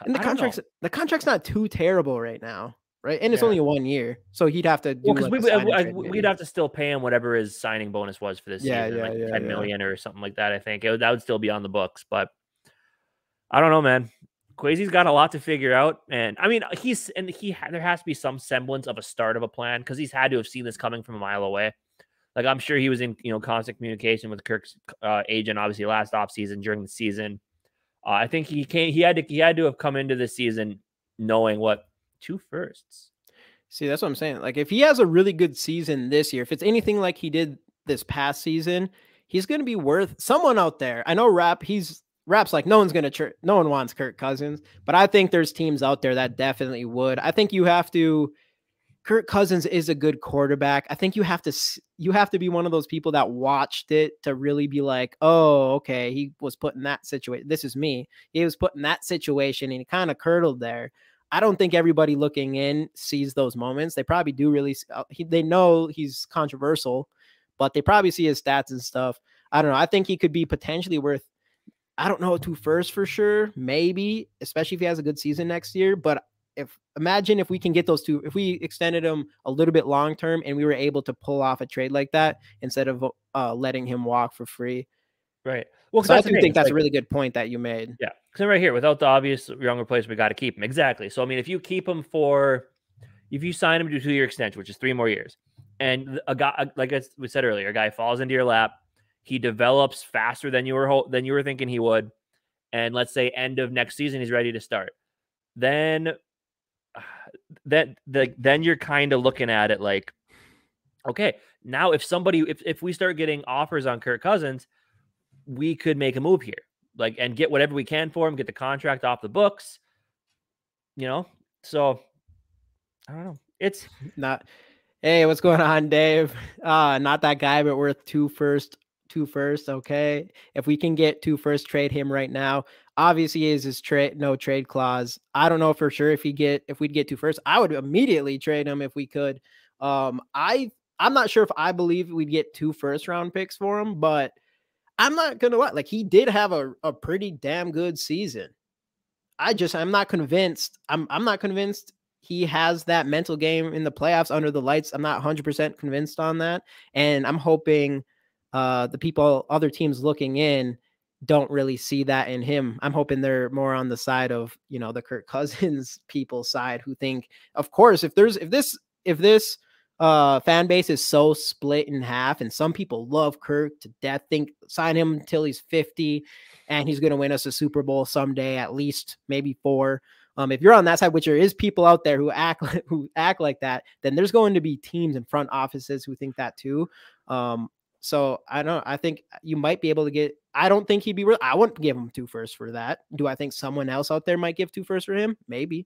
and the contract's not too terrible right now, right? And it's only 1 year, so he'd have to do we'd have to still pay him whatever his signing bonus was for this season, like 10 million or something like that. I think that would still be on the books, but I don't know, man. Kwesi's got a lot to figure out, and I mean, there has to be some semblance of a start of a plan because he's had to have seen this coming from a mile away. Like I'm sure he was in constant communication with Kirk's agent, obviously last offseason during the season. I think he had to have come into this season knowing what 2 firsts. See, that's what I'm saying. Like if he has a really good season this year, if it's anything like he did this past season, he's going to be worth someone out there. I know Rap's like, no one wants Kirk Cousins, but I think there's teams out there that definitely would. I think Kirk Cousins is a good quarterback. I think you have to be one of those people that watched it to really be like, oh, okay, he was put in that situation. This is me. He was put in that situation and he kind of curdled there. I don't think everybody looking in sees those moments. They probably do really. They know he's controversial, but they probably see his stats and stuff. I don't know. I think he could be potentially worth, I don't know, 2 firsts for sure, maybe, especially if he has a good season next year. But imagine if we can get those 2, if we extended him a little bit long term and we were able to pull off a trade like that instead of letting him walk for free. Right. Well, so I do think that's a really good point that you made. Yeah. Because right here, without the obvious young replacement, we got to keep him. Exactly. So, I mean, if you sign him to a 2-year extension, which is 3 more years, and a guy, like we said earlier, a guy falls into your lap, he develops faster than you were thinking he would, and let's say end of next season, he's ready to start. Then you're kind of looking at it like, okay, now if we start getting offers on Kirk Cousins, we could make a move here, like, and get whatever we can for him, get the contract off the books, so I don't know. It's not, hey, what's going on, Dave? Not that guy, but worth 2 firsts. Okay. If we can get 2 firsts, trade him right now. Obviously is his no trade clause. I don't know for sure if we'd get 2 firsts. I would immediately trade him if we could. I'm not sure if I believe we'd get 2 first-round picks for him, but I'm not gonna lie. Like he did have a pretty damn good season. I'm not convinced. I'm not convinced he has that mental game in the playoffs under the lights. I'm not 100% convinced on that. And I'm hoping other teams looking in don't really see that in him. I'm hoping they're more on the side of, the Kirk Cousins people's side who think, of course, if this fan base is so split in half and some people love Kirk to death, sign him until he's 50 and he's going to win us a Super Bowl someday, at least maybe 4. If you're on that side, which there is people out there who act like that, then there's going to be teams and front offices who think that too. So I think you might be able to get, I don't think he'd be real. I wouldn't give him 2 firsts for that. Do I think someone else out there might give 2 firsts for him? Maybe.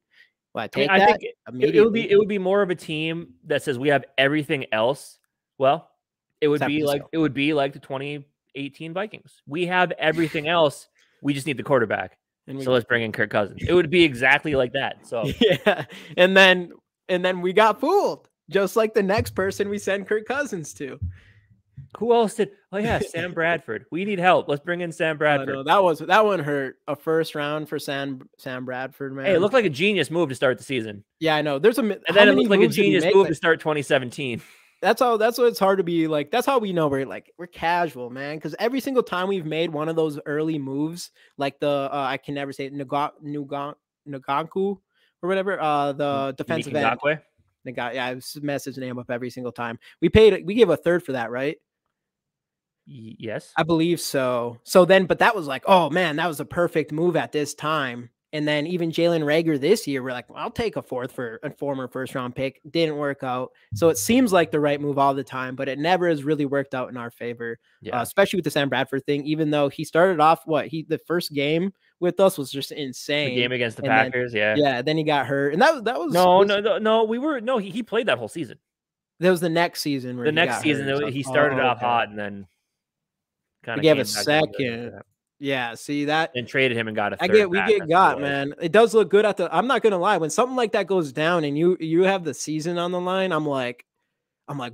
Well, I think it would be more of a team that says we have everything else. Well, it would be like the 2018 Vikings. We have everything else. We just need the quarterback. So let's bring in Kirk Cousins. It would be exactly like that. So yeah. And then we got fooled, just like the next person we send Kirk Cousins to. Who else did? Oh yeah, Sam Bradford. We need help. Let's bring in Sam Bradford. No, that one hurt. A first round for Sam Bradford, man. Hey, it looked like a genius move to start the season. Yeah, I know. And then it looked like a genius move to start 2017. That's what it's hard to be like. That's how we know we're casual, man. Because every single time we've made one of those early moves, like the I can never say it, Ngakoue or whatever, the defensive end. I mess his name up every single time. We gave a third for that, right? Yes, I believe so. But that was like, oh man, that was a perfect move at this time. And then even Jalen Reagor this year, we're like, well, I'll take a 4th for a former first-round pick. Didn't work out. So it seems like the right move all the time, but it never has really worked out in our favor, especially with the Sam Bradford thing, even though he started off the first game with us was just insane. The game against the Packers, then he got hurt. And that was he played that whole season. That was the next season. He started off hot and then kind of gave a second. Yeah, see that and traded him and got a third. we get got, man. It does look good at the. I'm not gonna lie. When something like that goes down and you have the season on the line, I'm like,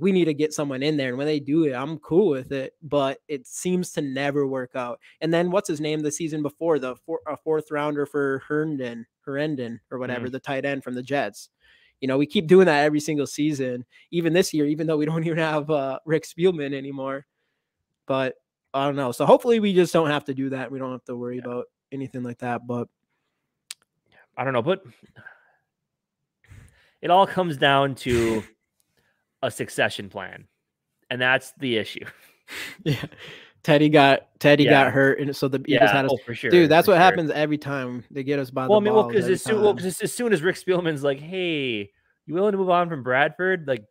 we need to get someone in there. And when they do it, I'm cool with it. But it seems to never work out. And then what's his name the season before, a fourth rounder for Herndon or whatever, the tight end from the Jets. You know, we keep doing that every single season, even this year, even though we don't even have Rick Spielman anymore. But I don't know. So hopefully we just don't have to do that. We don't have to worry about anything like that. But I don't know. But it all comes down to a succession plan, and that's the issue. Yeah, Teddy got hurt, and so the Eagles had us. For sure, dude. That's what happens every time they get us by the ball. Because as soon as Rick Spielman's like, "Hey, you willing to move on from Bradford?" Like,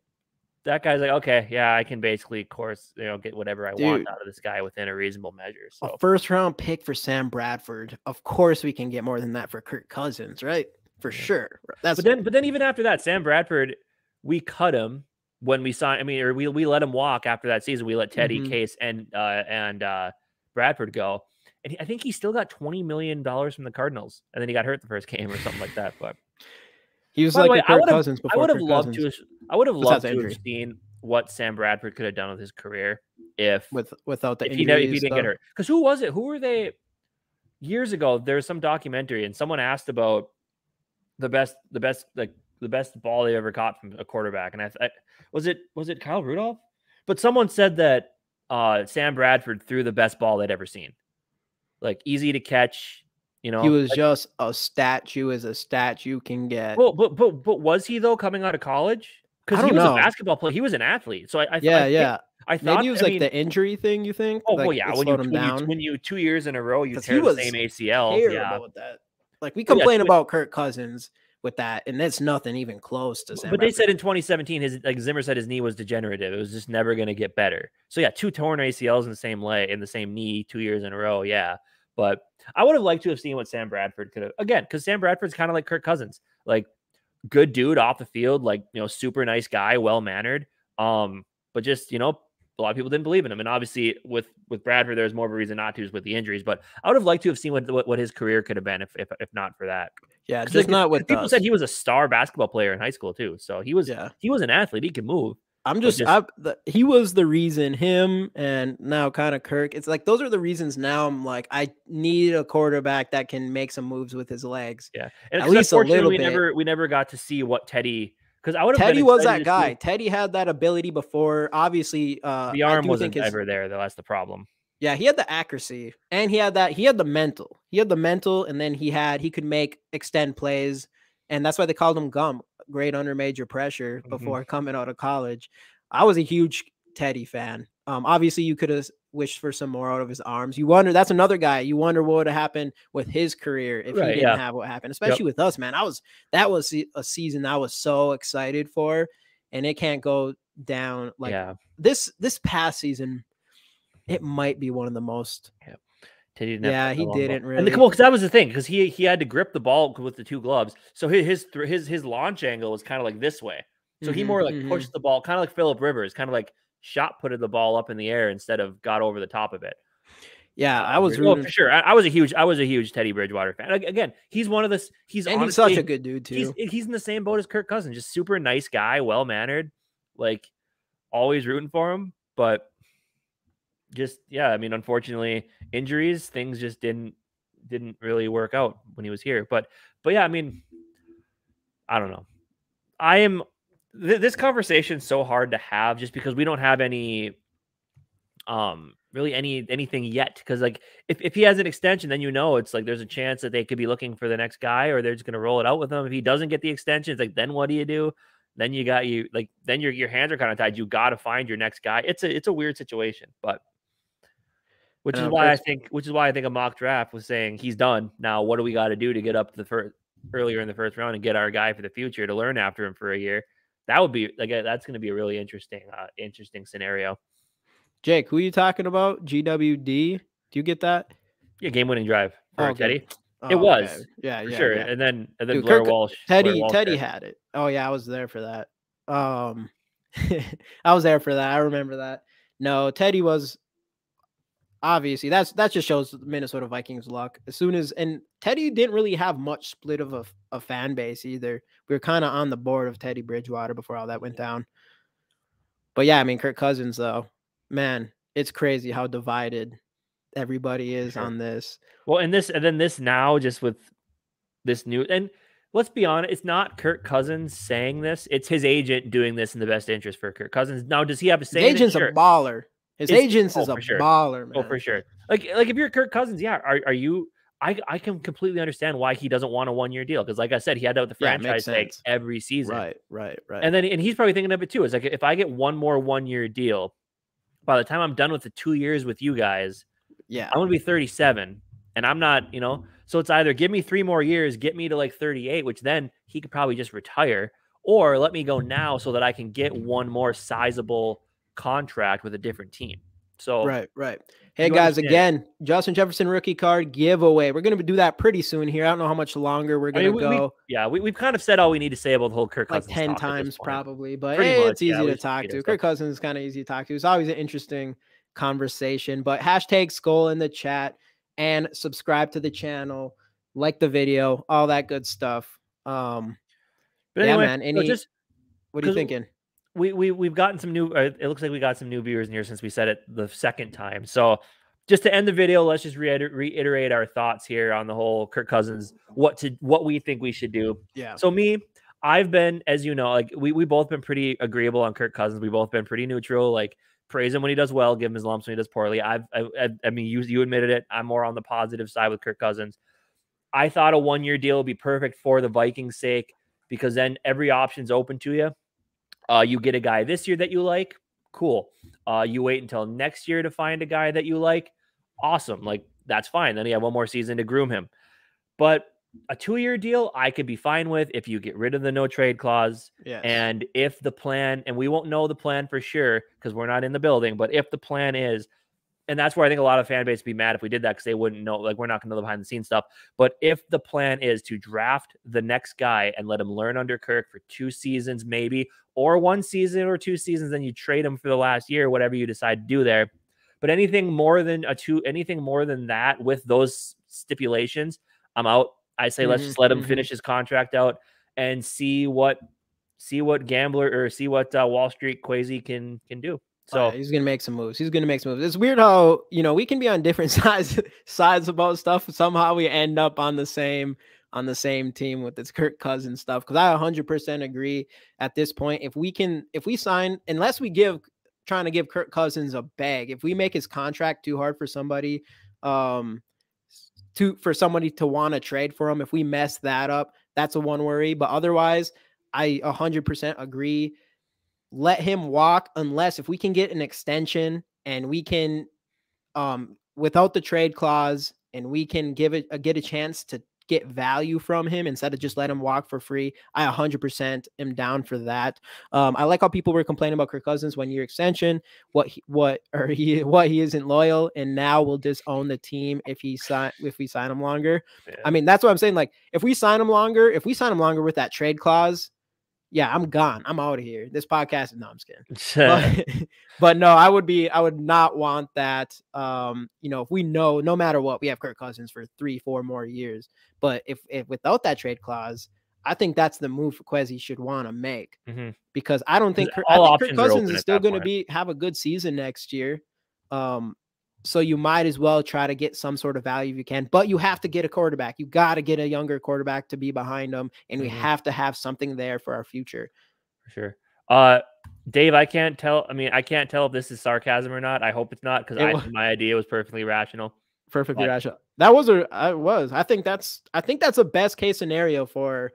that guy's like, "Okay, yeah, I can basically, of course, get whatever I want out of this guy within a reasonable measure." So, a first-round pick for Sam Bradford. Of course, we can get more than that for Kirk Cousins, right? For sure. But then even after that, Sam Bradford, we cut him when we signed. I mean, or we let him walk after that season. We let Teddy, Case, and Bradford go, and I think he still got $20 million from the Cardinals, and then he got hurt the first game or something like that. But he was like Kirk Cousins before. I would have loved to have seen what Sam Bradford could have done with his career without the if he didn't get hurt. Because who was it? Who were they? Years ago, there was some documentary, and someone asked about the best ball they ever caught from a quarterback, and I was it Kyle Rudolph? But someone said that Sam Bradford threw the best ball they'd ever seen, like easy to catch. You know, he was just a statue as a statue can get. Well, but was he though coming out of college? Because he was a basketball player. He was an athlete. So I thought maybe it was the injury thing. You think? Oh, well, yeah. When you 2 years in a row you tear the same ACL. Terrible with that. Like we complain about Kirk Cousins with that, and that's nothing even close to Sam. But they said in 2017, Zimmer said his knee was degenerative. It was just never going to get better. So yeah, 2 torn ACLs in the same leg, in the same knee, 2 years in a row. Yeah, but I would have liked to have seen what Sam Bradford could have, again, because Sam Bradford's kind of like Kirk Cousins, like good dude off the field, like super nice guy, well mannered. But just a lot of people didn't believe in him, and obviously with Bradford, there's more of a reason not to, is with the injuries. But I would have liked to have seen what his career could have been if not for that. Yeah, just not with people said he was a star basketball player in high school too. So he was an athlete. He could move. He was the reason, him and now kind of Kirk. It's like those are the reasons now I'm like, I need a quarterback that can make some moves with his legs. Yeah. And at least a little bit. We never got to see what Teddy, because Teddy was that guy. Teddy had that ability before. Obviously, the arm wasn't ever there though. That's the problem. Yeah, he had the accuracy and he had the mental. He had the mental, and then he could extend plays, and that's why they called him Gump. Great under major pressure before coming out of college. I was a huge Teddy fan. Obviously you could have wished for some more out of his arms. You wonder, that's another guy. You wonder what would have happened with his career if he didn't have what happened, especially with us, man. That was a season I was so excited for, and it can't go down like this past season. It might be one of the most. Yeah. Teddy he didn't really. Because that was the thing, because he had to grip the ball with the 2 gloves, so his launch angle was kind of like this way. So he more like pushed the ball, kind of like Phillip Rivers, kind of like shot putted the ball up in the air instead of got over the top of it. Yeah, I was for sure. I was a huge Teddy Bridgewater fan. Again, he's one of the he's such a good dude too. He's in the same boat as Kirk Cousins, just super nice guy, well mannered, like always rooting for him, but. I mean, unfortunately, injuries, things just didn't really work out when he was here. But yeah, I mean, I don't know. This conversation's so hard to have just because we don't have any, really anything yet. Because like, if he has an extension, then it's like there's a chance that they could be looking for the next guy, or they're just going to roll it out with him. If he doesn't get the extension, it's like, then what do you do? Then then your hands are kind of tied. You got to find your next guy. It's a weird situation, but. Which is why I think a mock draft was saying he's done. Now, what do we got to do to get up to the earlier in the first round and get our guy for the future to learn after him for a year? That would be that's going to be a really interesting scenario. Jake, who are you talking about? GWD? Do you get that? Yeah, game-winning drive for Teddy. It was, yeah, for sure. Yeah. And then Blair Walsh. Teddy had it. Oh yeah, I was there for that. I was there for that. I remember that. No, Teddy was. obviously that just shows the Minnesota Vikings luck. As soon as, and Teddy didn't really have much split of a fan base either. We were kind of on the board of Teddy Bridgewater before all that went down. But yeah, I mean, Kirk Cousins though, man, it's crazy how divided everybody is on this. Well, and then this now, just with this new, and let's be honest, it's not Kirk Cousins saying this; it's his agent doing this in the best interest for Kirk Cousins. Now, does he have a say? His agent's a baller. His agent is a baller, man. Oh, for sure. Like if you're Kirk Cousins, yeah, are you? I can completely understand why he doesn't want a 1-year deal, because, like I said, he had that with the franchise tag every season. Right. And he's probably thinking of it too. It's like, if I get one more 1-year deal, by the time I'm done with the 2 years with you guys, yeah, I'm gonna be 37, and I'm not, So it's either give me 3 more years, get me to like 38, which then he could probably just retire, or let me go now so that I can get one more sizable contract with a different team. So right. Hey guys, again, Justin Jefferson rookie card giveaway. We're gonna do that pretty soon here. I don't know how much longer we're gonna go. We've kind of said all we need to say about the whole Kirk Cousins, like 10 times probably, but hey, it's easy to talk to. Kirk Cousins is kind of easy to talk to. It's always an interesting conversation. But hashtag skol in the chat and subscribe to the channel, like the video, all that good stuff. But anyway, man, what are you thinking? We've gotten some new, it looks like we got some new viewers in here since we said it the second time. So just to end the video, let's just reiterate our thoughts here on the whole Kirk Cousins, what we think we should do. Yeah. So I've been, as you know, like we both been pretty agreeable on Kirk Cousins. We both been pretty neutral, like praise him when he does well, give him his lumps when he does poorly. I mean, you admitted it. I'm more on the positive side with Kirk Cousins. I thought a 1-year deal would be perfect for the Vikings' sake, because then every option's open to you. You get a guy this year that you like, cool. You wait until next year to find a guy that you like, awesome. Like, that's fine. Then you have one more season to groom him. But a 2-year deal, I could be fine with if you get rid of the no trade clause. Yes. And if the plan, and we won't know the plan for sure because we're not in the building, but if the plan is, and that's where I think a lot of fan base would be mad if we did that, because they wouldn't know, like, we're not going to know the behind the scenes stuff. But if the plan is to draft the next guy and let him learn under Kirk for 2 seasons, maybe, or 1 season or 2 seasons, then you trade him for the last year, whatever you decide to do there. But anything more than that with those stipulations, I'm out. I say let's just let him finish his contract out and see what gambler or see what Wall Street crazy can do. So he's gonna make some moves. It's weird how we can be on different sides about stuff. Somehow we end up on the same team with this Kirk Cousins stuff. Because I 100% agree at this point. If we sign, unless we trying to give Kirk Cousins a bag, if we make his contract too hard for somebody, for somebody to want to trade for him, if we mess that up, that's a one worry. But otherwise, I 100% agree. Let him walk, unless if we can get an extension and we can, without the trade clause, and we can get a chance to get value from him instead of just let him walk for free. I 100% am down for that. I like how people were complaining about Kirk Cousins 1-year extension, he isn't loyal, and now we'll disown the team if we sign him longer. Yeah. I mean, that's what I'm saying. Like, if we sign him longer with that trade clause, yeah, I'm gone. I'm out of here. This podcast is, no, I'm just kidding. But no, I would not want that. If we know, no matter what, we have Kirk Cousins for 3-4 more years. But if without that trade clause, I think that's the move Kwesi should want to make, because I think Kirk Cousins is still going to have a good season next year. So you might as well try to get some sort of value if you can, but you have to get a quarterback. You got to get a younger quarterback to be behind them, and we have to have something there for our future. For sure. Dave, I can't tell if this is sarcasm or not. I hope it's not, because my idea was perfectly rational. Rational. That was I think that's a best case scenario for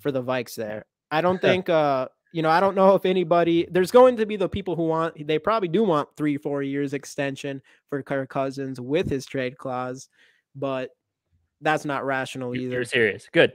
the Vikes there. I don't think I don't know if anybody, there's going to be the people who they probably do want 3-4 years extension for Kirk Cousins with his trade clause, but that's not rational either. You're serious. Good.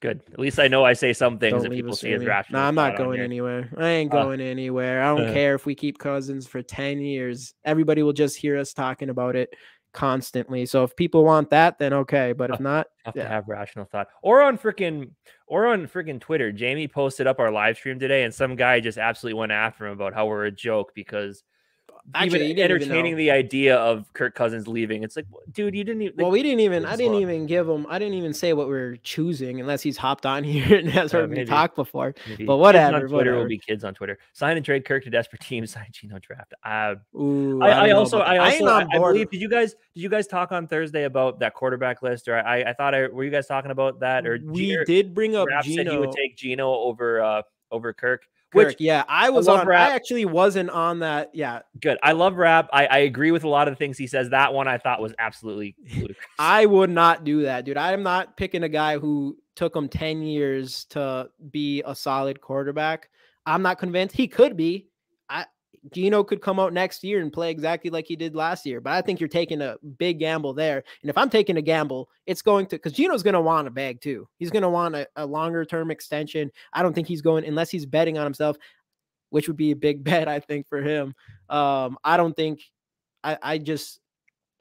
At least I know I say some things that people see as rational. No, I'm not going anywhere. I ain't going anywhere. I don't care if we keep Cousins for 10 years. Everybody will just hear us talking about it constantly. So if people want that, then okay. But if not, to have rational thought. Or on freaking Twitter, Jamie posted up our live stream today, and some guy just absolutely went after him about how we're a joke because Actually, even entertaining the idea of Kirk Cousins leaving. It's like, dude, you didn't even. Well, we didn't even. I didn't even give him. I didn't even say what we're choosing unless he's hopped on here and has heard me talk before. Maybe. But whatever. Kids on Twitter will be kids on Twitter. Sign and trade Kirk to desperate teams. Sign Geno draft. I believe. Did you guys talk on Thursday about that quarterback list? Or were you guys talking about that? Or we did bring up Geno. Said he would take Geno over Kirk. Yeah, I was on. Rap. I actually wasn't on that. Yeah, good. I love Rap. I agree with a lot of the things he says. That one I thought was absolutely ludicrous. I would not do that, dude. I am not picking a guy who took him 10 years to be a solid quarterback. I'm not convinced he could be. Geno could come out next year and play exactly like he did last year, but I think you're taking a big gamble there. And if I'm taking a gamble, it's going to, because Geno's going to want a bag too. He's going to want a longer term extension. I don't think he's going, unless he's betting on himself, which would be a big bet, I think, for him. I don't think, I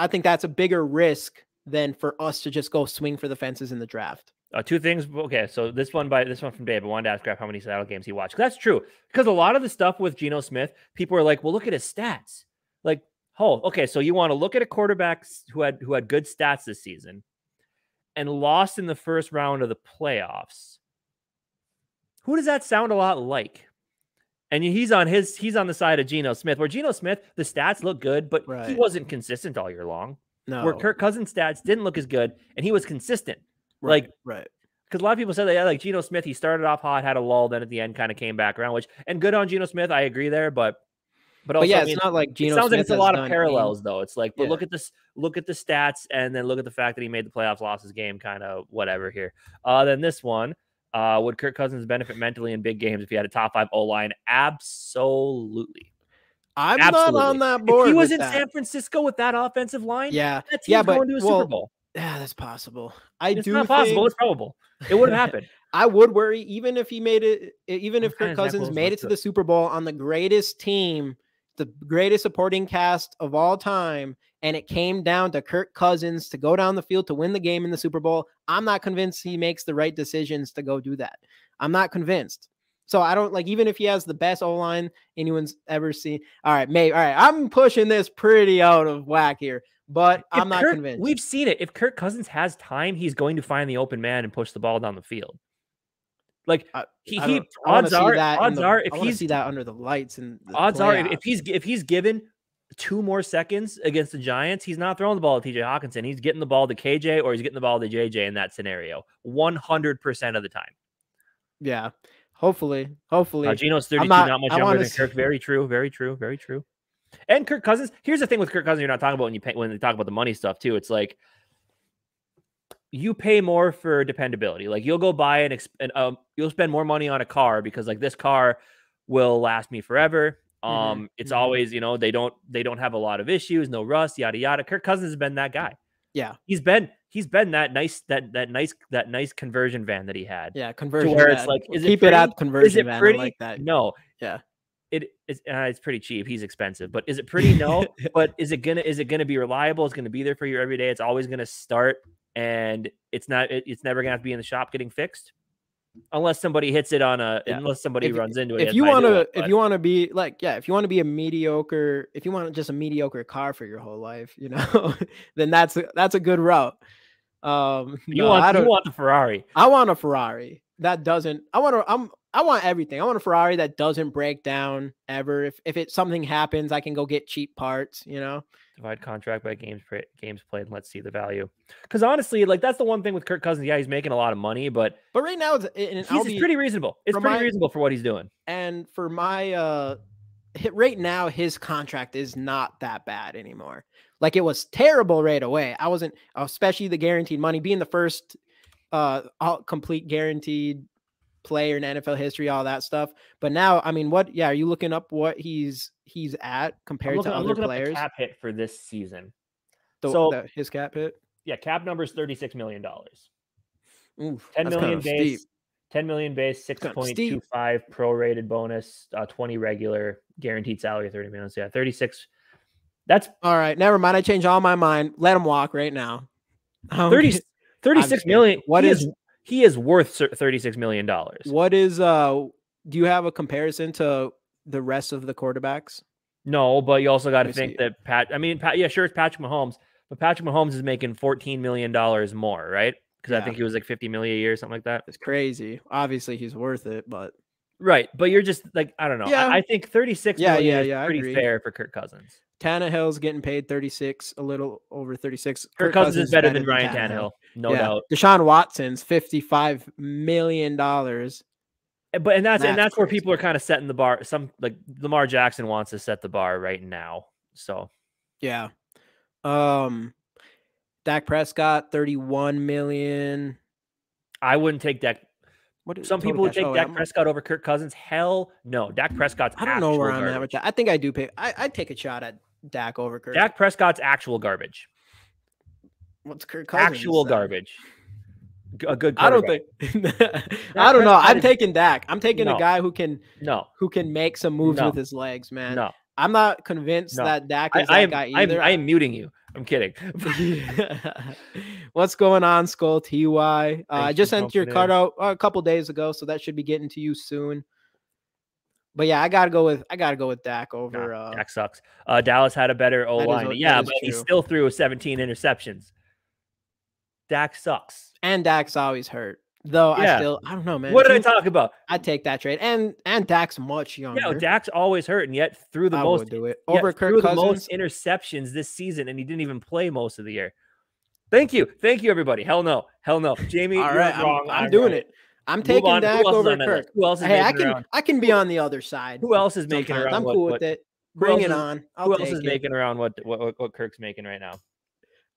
think that's a bigger risk than for us to just go swing for the fences in the draft. Two things. Okay, so this one from Dave. I wanted to ask Graf how many Seattle games he watched. That's true, because a lot of the stuff with Geno Smith, people are like, "Well, look at his stats." Like, oh, okay, so you want to look at a quarterback who had good stats this season, and lost in the first round of the playoffs. Who does that sound a lot like? And he's on the side of Geno Smith, where Geno Smith, the stats look good, but he wasn't consistent all year long. No, where Kirk Cousins' stats didn't look as good, and he was consistent. Right. Because a lot of people said that, like Geno Smith, he started off hot, had a lull, then at the end kind of came back around. And good on Geno Smith, I agree there, but also, yeah, it's not like Geno. It sounds like it's a lot of parallels, though. It's like, but look at this, look at the stats, and then look at the fact that he made the playoffs, lost his game, kind of whatever here. Then this one, would Kirk Cousins benefit mentally in big games if he had a top 5 O-line? Absolutely. I'm not on that board. If he was in San Francisco with that offensive line, that team's going to a Super Bowl. Yeah, that's possible. It's not possible. It's probable. It would have happened. I would worry, even if he made it, even if Kirk Cousins made it to the Super Bowl on the greatest team, the greatest supporting cast of all time, and it came down to Kirk Cousins to go down the field to win the game in the Super Bowl. I'm not convinced he makes the right decisions to go do that. I'm not convinced. So I don't like, even if he has the best O-line anyone's ever seen. All right, I'm pushing this pretty out of whack here. But I'm not convinced. We've seen it. If Kirk Cousins has time, he's going to find the open man and push the ball down the field. Like odds are if he's see that under the lights and odds are if he's given 2 more seconds against the Giants, he's not throwing the ball to TJ Hawkinson. He's getting the ball to KJ or he's getting the ball to JJ in that scenario 100% of the time. Yeah. Hopefully. Geno's 32, not much younger than Kirk. Very true. And Kirk Cousins, here's the thing with Kirk Cousins you're not talking about when they talk about the money stuff too. It's like you pay more for dependability. Like you'll go buy you'll spend more money on a car because like this car will last me forever. It's always, they don't have a lot of issues, no rust, yada yada. Kirk Cousins has been that guy. Yeah. He's been that nice conversion van that he had. Yeah, conversion where van. It's like, keep it at conversion van. Pretty? I like that. No. Yeah. It's pretty cheap. He's expensive, but is it pretty? No. But is it gonna be reliable? It's gonna be there for you every day. It's always gonna start, and it's never gonna have to be in the shop getting fixed, unless somebody hits it on unless somebody runs into it. If you want to be like, if you want to be a mediocre, if you want just a mediocre car for your whole life, then that's a good route. You want the Ferrari. I want a Ferrari that doesn't. I want everything. I want a Ferrari that doesn't break down ever. If something happens, I can go get cheap parts, Divide contract by games played and let's see the value. Because honestly, like that's the one thing with Kirk Cousins. Yeah, he's making a lot of money, but right now it's pretty reasonable. It's pretty reasonable for what he's doing. And for my right now, his contract is not that bad anymore. Like it was terrible right away. I wasn't, especially the guaranteed money being the first complete guaranteed player in NFL history, all that stuff. But now, I mean, are you looking up what he's at compared to other players? Up the cap hit for this season. His cap hit? Yeah, cap number is $36 million. Oof, 10 million base, steep. 10 million base, 6.25 prorated bonus, 20 regular, guaranteed salary, 30 million. So yeah, 36. That's all right. Never mind. I changed all my mind. Let him walk right now. 36 million. He is worth $36 million. What is do you have a comparison to the rest of the quarterbacks? No, but you also got to think that yeah, sure, it's Patrick Mahomes, but Patrick Mahomes is making $14 million more, right? Because I think he was like 50 million a year, something like that. It's crazy. Obviously, he's worth it, but right. But you're just like, I don't know. Yeah. I think 36 million is pretty fair for Kirk Cousins. Tannehill's getting paid 36, a little over 36. Kirk Cousins is better than Ryan Tannehill, no doubt. Deshaun Watson's $55 million. But that's where people are kind of setting the bar. Some like Lamar Jackson wants to set the bar right now. So yeah. Dak Prescott, 31 million. I wouldn't take Dak. Some people would take Dak Prescott over Kirk Cousins. Hell no. Dak Prescott's I don't know where I'm at with that. I think I do pick. I'd take a shot at Dak over Kirk. Dak Prescott's actual garbage. What's Kirk Cousins? Actual garbage. A good. I don't think. I don't know. I'm taking Dak. I'm taking a guy who can make some moves with his legs, man. No, I'm not convinced that Dak is that guy either. I am muting you. I'm kidding. What's going on, Skol TY? I just sent your card out a couple days ago, so that should be getting to you soon. But yeah, I gotta go with Dak over. Dak sucks. Dallas had a better O line, but he still threw 17 interceptions. Dak sucks, and Dak's always hurt. Though I don't know, man. What did I talk about? I'd take that trade, and Dak's much younger. Yeah, Dak's always hurt, and yet threw the most. Do it over Kirk Cousins. The most interceptions this season, and he didn't even play most of the year. Thank you, everybody. Hell no. Jamie, all right, I'm doing it. I'm taking Dak over Kirk. Who else is making around? I can be on the other side. Who else is making around? I'm cool with it. Bring it on. Who else is making around what Kirk's making right now?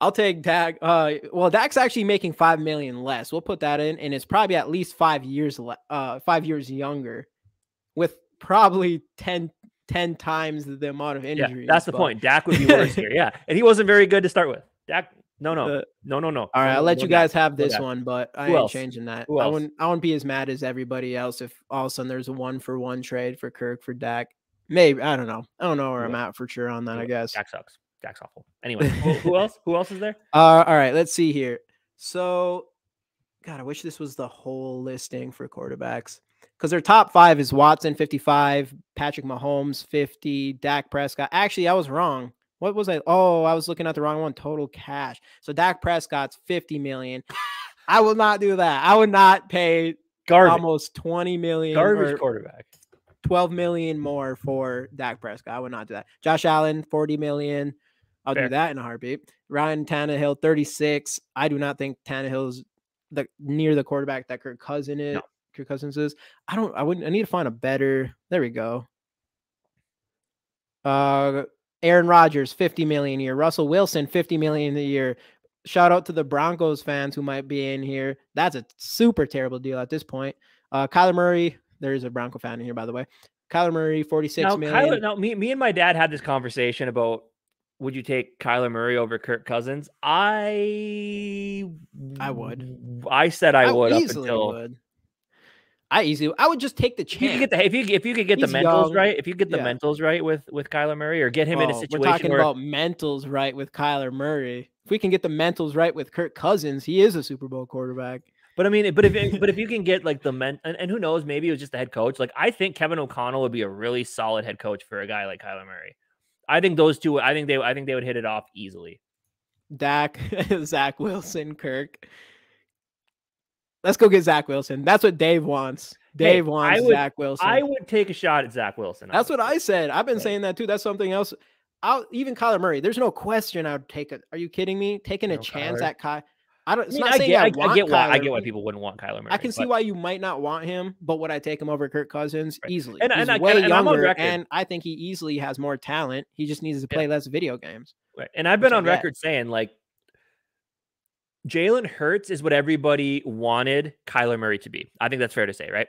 I'll take Dak. Well, Dak's actually making $5 million less. We'll put that in, and it's probably at least 5 years 5 years younger, with probably 10 times the amount of injuries. Yeah, that's the point. Dak would be worse here. Yeah, and he wasn't very good to start with. Dak, no. All right, I'll let you guys have this one, but I ain't changing that. I wouldn't be as mad as everybody else if all of a sudden there's a 1-for-1 trade for Kirk for Dak. Maybe I don't know. I don't know where I'm at for sure on that. I guess Dak sucks. Dak's awful. Anyway, who else? Who else is there? All right, let's see here. So, God, I wish this was the whole listing for quarterbacks, because their top 5 is Watson 55, Patrick Mahomes 50, Dak Prescott. Actually, I was wrong. What was I? Oh, I was looking at the wrong one. Total cash. So Dak Prescott's 50 million. I will not do that. I would not pay almost 20 million. Garbage quarterback. 12 million more for Dak Prescott. I would not do that. Josh Allen 40 million. I'll do that in a heartbeat. Ryan Tannehill, 36. I do not think Tannehill's near the quarterback that Kirk Cousins is. No. Kirk Cousins is. I need to find a better. There we go. Aaron Rodgers, 50 million a year. Russell Wilson, 50 million a year. Shout out to the Broncos fans who might be in here. That's a super terrible deal at this point. Kyler Murray, there is a Bronco fan in here, by the way. Kyler Murray, 46 million. Me and my dad had this conversation about, would you take Kyler Murray over Kirk Cousins? I would. I said I would. I would just take the chance. If you could get the mentals right, if you get the mentals right with Kyler Murray, or get him in a situation we're talking about mentals right with Kyler Murray. If we can get the mentals right with Kirk Cousins, he is a Super Bowl quarterback. But I mean, if you can get like and who knows, maybe it was just the head coach. Like, I think Kevin O'Connell would be a really solid head coach for a guy like Kyler Murray. I think those two. I think they would hit it off easily. Dak, Zach Wilson, Kirk. Let's go get Zach Wilson. That's what Dave wants. Dave wants Zach Wilson. I would take a shot at Zach Wilson. That's what I said. I've been saying that too. That's something else. Even Kyler Murray. There's no question I would take it. Are you kidding me? Taking a chance at Kyler. I get why people wouldn't want Kyler Murray. I can see why you might not want him, but would I take him over Kirk Cousins? Right. Easily. He's way younger, and I think he easily has more talent. He just needs to play less video games. Right. And I've been on record saying, like, Jalen Hurts is what everybody wanted Kyler Murray to be. I think that's fair to say, right?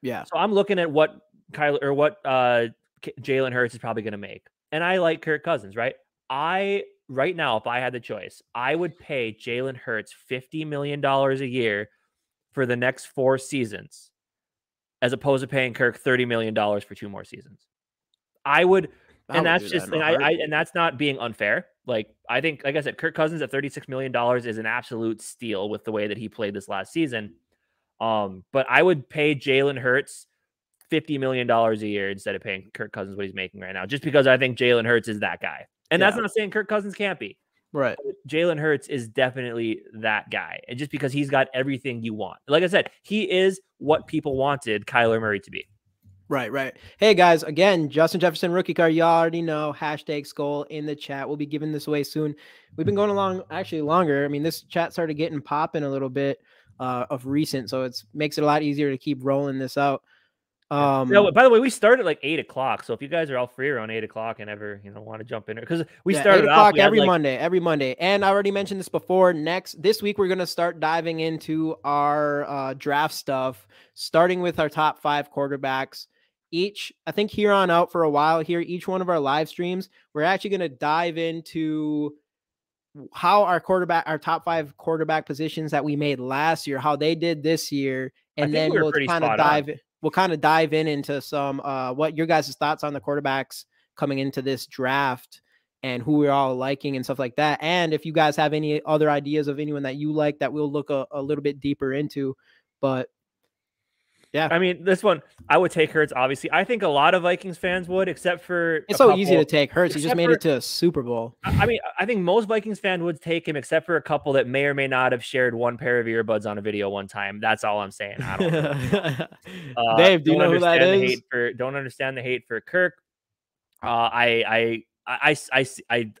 Yeah. So I'm looking at what Jalen Hurts is probably going to make, and I like Kirk Cousins, right? Right now, if I had the choice, I would pay Jalen Hurts $50 million a year for the next 4 seasons, as opposed to paying Kirk $30 million for 2 more seasons. I would, and that's not being unfair. Like, I think, like I said, Kirk Cousins at $36 million is an absolute steal with the way that he played this last season. But I would pay Jalen Hurts $50 million a year instead of paying Kirk Cousins what he's making right now, just because I think Jalen Hurts is that guy. And that's not saying Kirk Cousins can't be. Right. Jalen Hurts is definitely that guy. And just because he's got everything you want. Like I said, he is what people wanted Kyler Murray to be. Right. Hey, guys, again, Justin Jefferson rookie card. You already know, hashtag skol in the chat. We'll be giving this away soon. We've been going along actually longer. I mean, this chat started getting popping a little bit of recent, so it makes it a lot easier to keep rolling this out. By the way, we started like 8 o'clock. So if you guys are all free around 8 o'clock and ever want to jump in, because we started 8 o'clock every Monday. And I already mentioned this before. This week we're gonna start diving into our draft stuff, starting with our top 5 quarterbacks. I think here on out for a while here, each one of our live streams, we're actually gonna dive into how our top 5 quarterback positions that we made last year, how they did this year, and then we'll kind of dive into some what your guys' thoughts on the quarterbacks coming into this draft and who we're all liking and stuff like that. And if you guys have any other ideas of anyone that you like that we'll look a little bit deeper into. But yeah, I mean, this one, I would take Hurts, obviously. I think a lot of Vikings fans would, except for it's so easy to take Hurts. He just made it to a Super Bowl. I mean, I think most Vikings fans would take him, except for a couple that may or may not have shared one pair of earbuds on a video one time. That's all I'm saying. I don't know. Dave, do you know who that is? Don't understand the hate for Kirk. I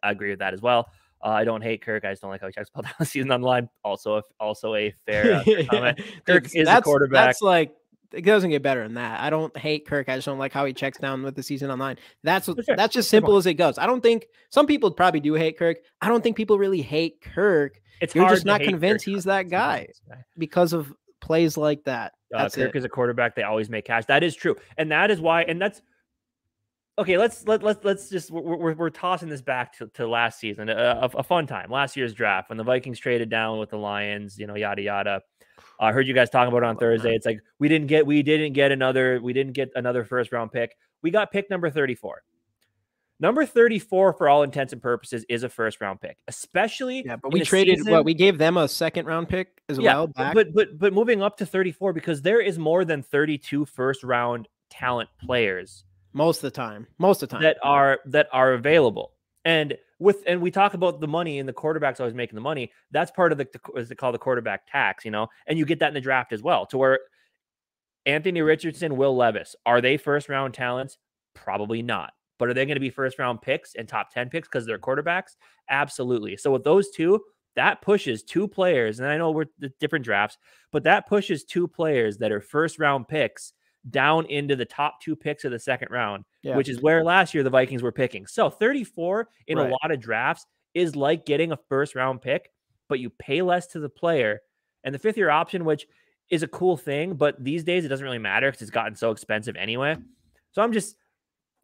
agree with that as well. I don't hate Kirk. I just don't like how he checks down the season on the line. Also a fair comment. Kirk is a quarterback. That's like, it doesn't get better than that. I don't hate Kirk. I just don't like how he checks down with the season online. That's just simple as it goes. I don't think some people probably do hate Kirk. I don't think people really hate Kirk. You're just not convinced he's that guy because of plays like that. Kirk is a quarterback. They always make cash. That is true. And that is why, and that's okay. Let's just, we're tossing this back to last season, a fun time, last year's draft when the Vikings traded down with the Lions, yada, yada. I heard you guys talking about it on Thursday. It's like we didn't get another first round pick. We got pick number 34. Number 34, for all intents and purposes, is a first round pick, especially. Yeah, but we traded we gave them a second round pick as well. Back. But moving up to 34, because there is more than 32 first round talent players most of the time that are available. And we talk about the money and the quarterbacks always making the money. That's part of what's called the quarterback tax, and you get that in the draft as well, to where Anthony Richardson, Will Levis, are they first round talents? Probably not. But are they going to be first round picks and top 10 picks because they're quarterbacks? Absolutely. So with those two, that pushes 2 players. And I know we're the different drafts, but that pushes 2 players that are first round picks down into the top 2 picks of the second round, which is where last year the Vikings were picking. So 34 in a lot of drafts is like getting a first round pick, but you pay less to the player. And the 5th year option, which is a cool thing, but these days it doesn't really matter because it's gotten so expensive anyway. So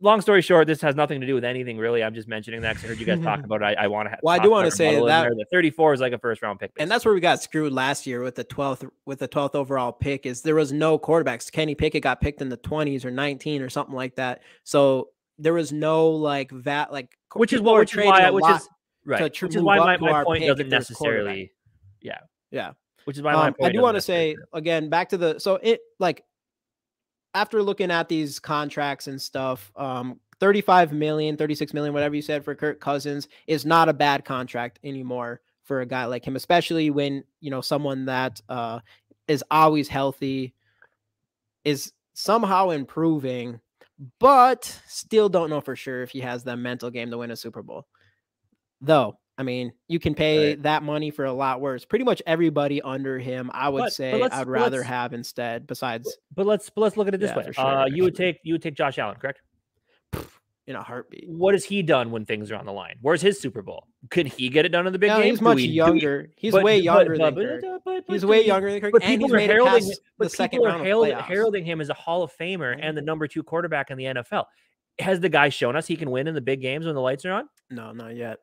long story short, this has nothing to do with anything really. I'm just mentioning that because I heard you guys talking about it. I want to. Well, I do want to say that the 34 is like a first round pick, basically. And that's where we got screwed last year with the 12th overall pick. Is there was no quarterbacks. Kenny Pickett got picked in the 20s or 19 or something like that. So there was no which is why my point doesn't necessarily. Yeah. Which is why my point. I do want to say again back to after looking at these contracts and stuff, 35 million, 36 million, whatever you said for Kirk Cousins is not a bad contract anymore for a guy like him, especially when, someone that is always healthy, is somehow improving, but still don't know for sure if he has the mental game to win a Super Bowl. Though, I mean, you can pay that money for a lot worse. Pretty much everybody under him, I would say, I'd rather have instead. Besides, but let's look at it this way. Sure, you would take Josh Allen, correct? In a heartbeat. What has he done when things are on the line? Where's his Super Bowl? Could he get it done in the big game? He's much younger. He's way younger than Kirk. He's way younger than Kirk. But people are heralding him as a Hall of Famer and the number 2 quarterback in the NFL. Has the guy shown us he can win in the big games when the lights are on? No, not yet.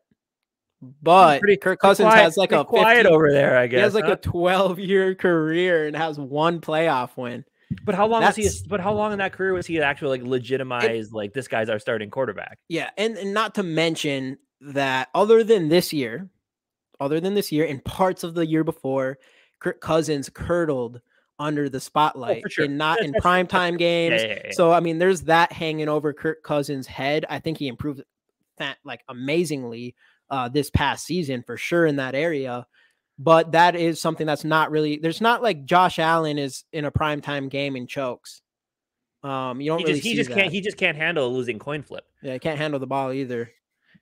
But Kirk Cousins has like a quiet over there, I guess. He has like a 12-year career and has 1 playoff win. But how long how long in that career was he actually legitimized this guy's our starting quarterback? Yeah, and not to mention that other than this year and parts of the year before, Kirk Cousins curdled under the spotlight for sure. not in primetime games. Yeah. So I mean, there's that hanging over Kirk Cousins' head. I think he improved that like amazingly this past season for sure in that area. But that is something that's not really, there's not like Josh Allen is in a primetime game and chokes. You don't really see that. He just can't handle a losing coin flip. Yeah, he can't handle the ball either.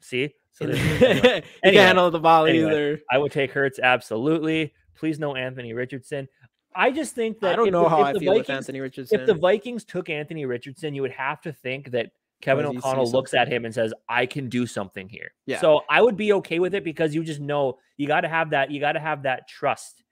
See? So He can't handle the ball either. I would take Hurts, absolutely. Please no Anthony Richardson. I just think that I don't know how I feel with Anthony Richardson. If the Vikings took Anthony Richardson, you would have to think that Kevin O'Connell looks at him and says, I can do something here. Yeah. So I would be okay with it because you just know you got to have that trust.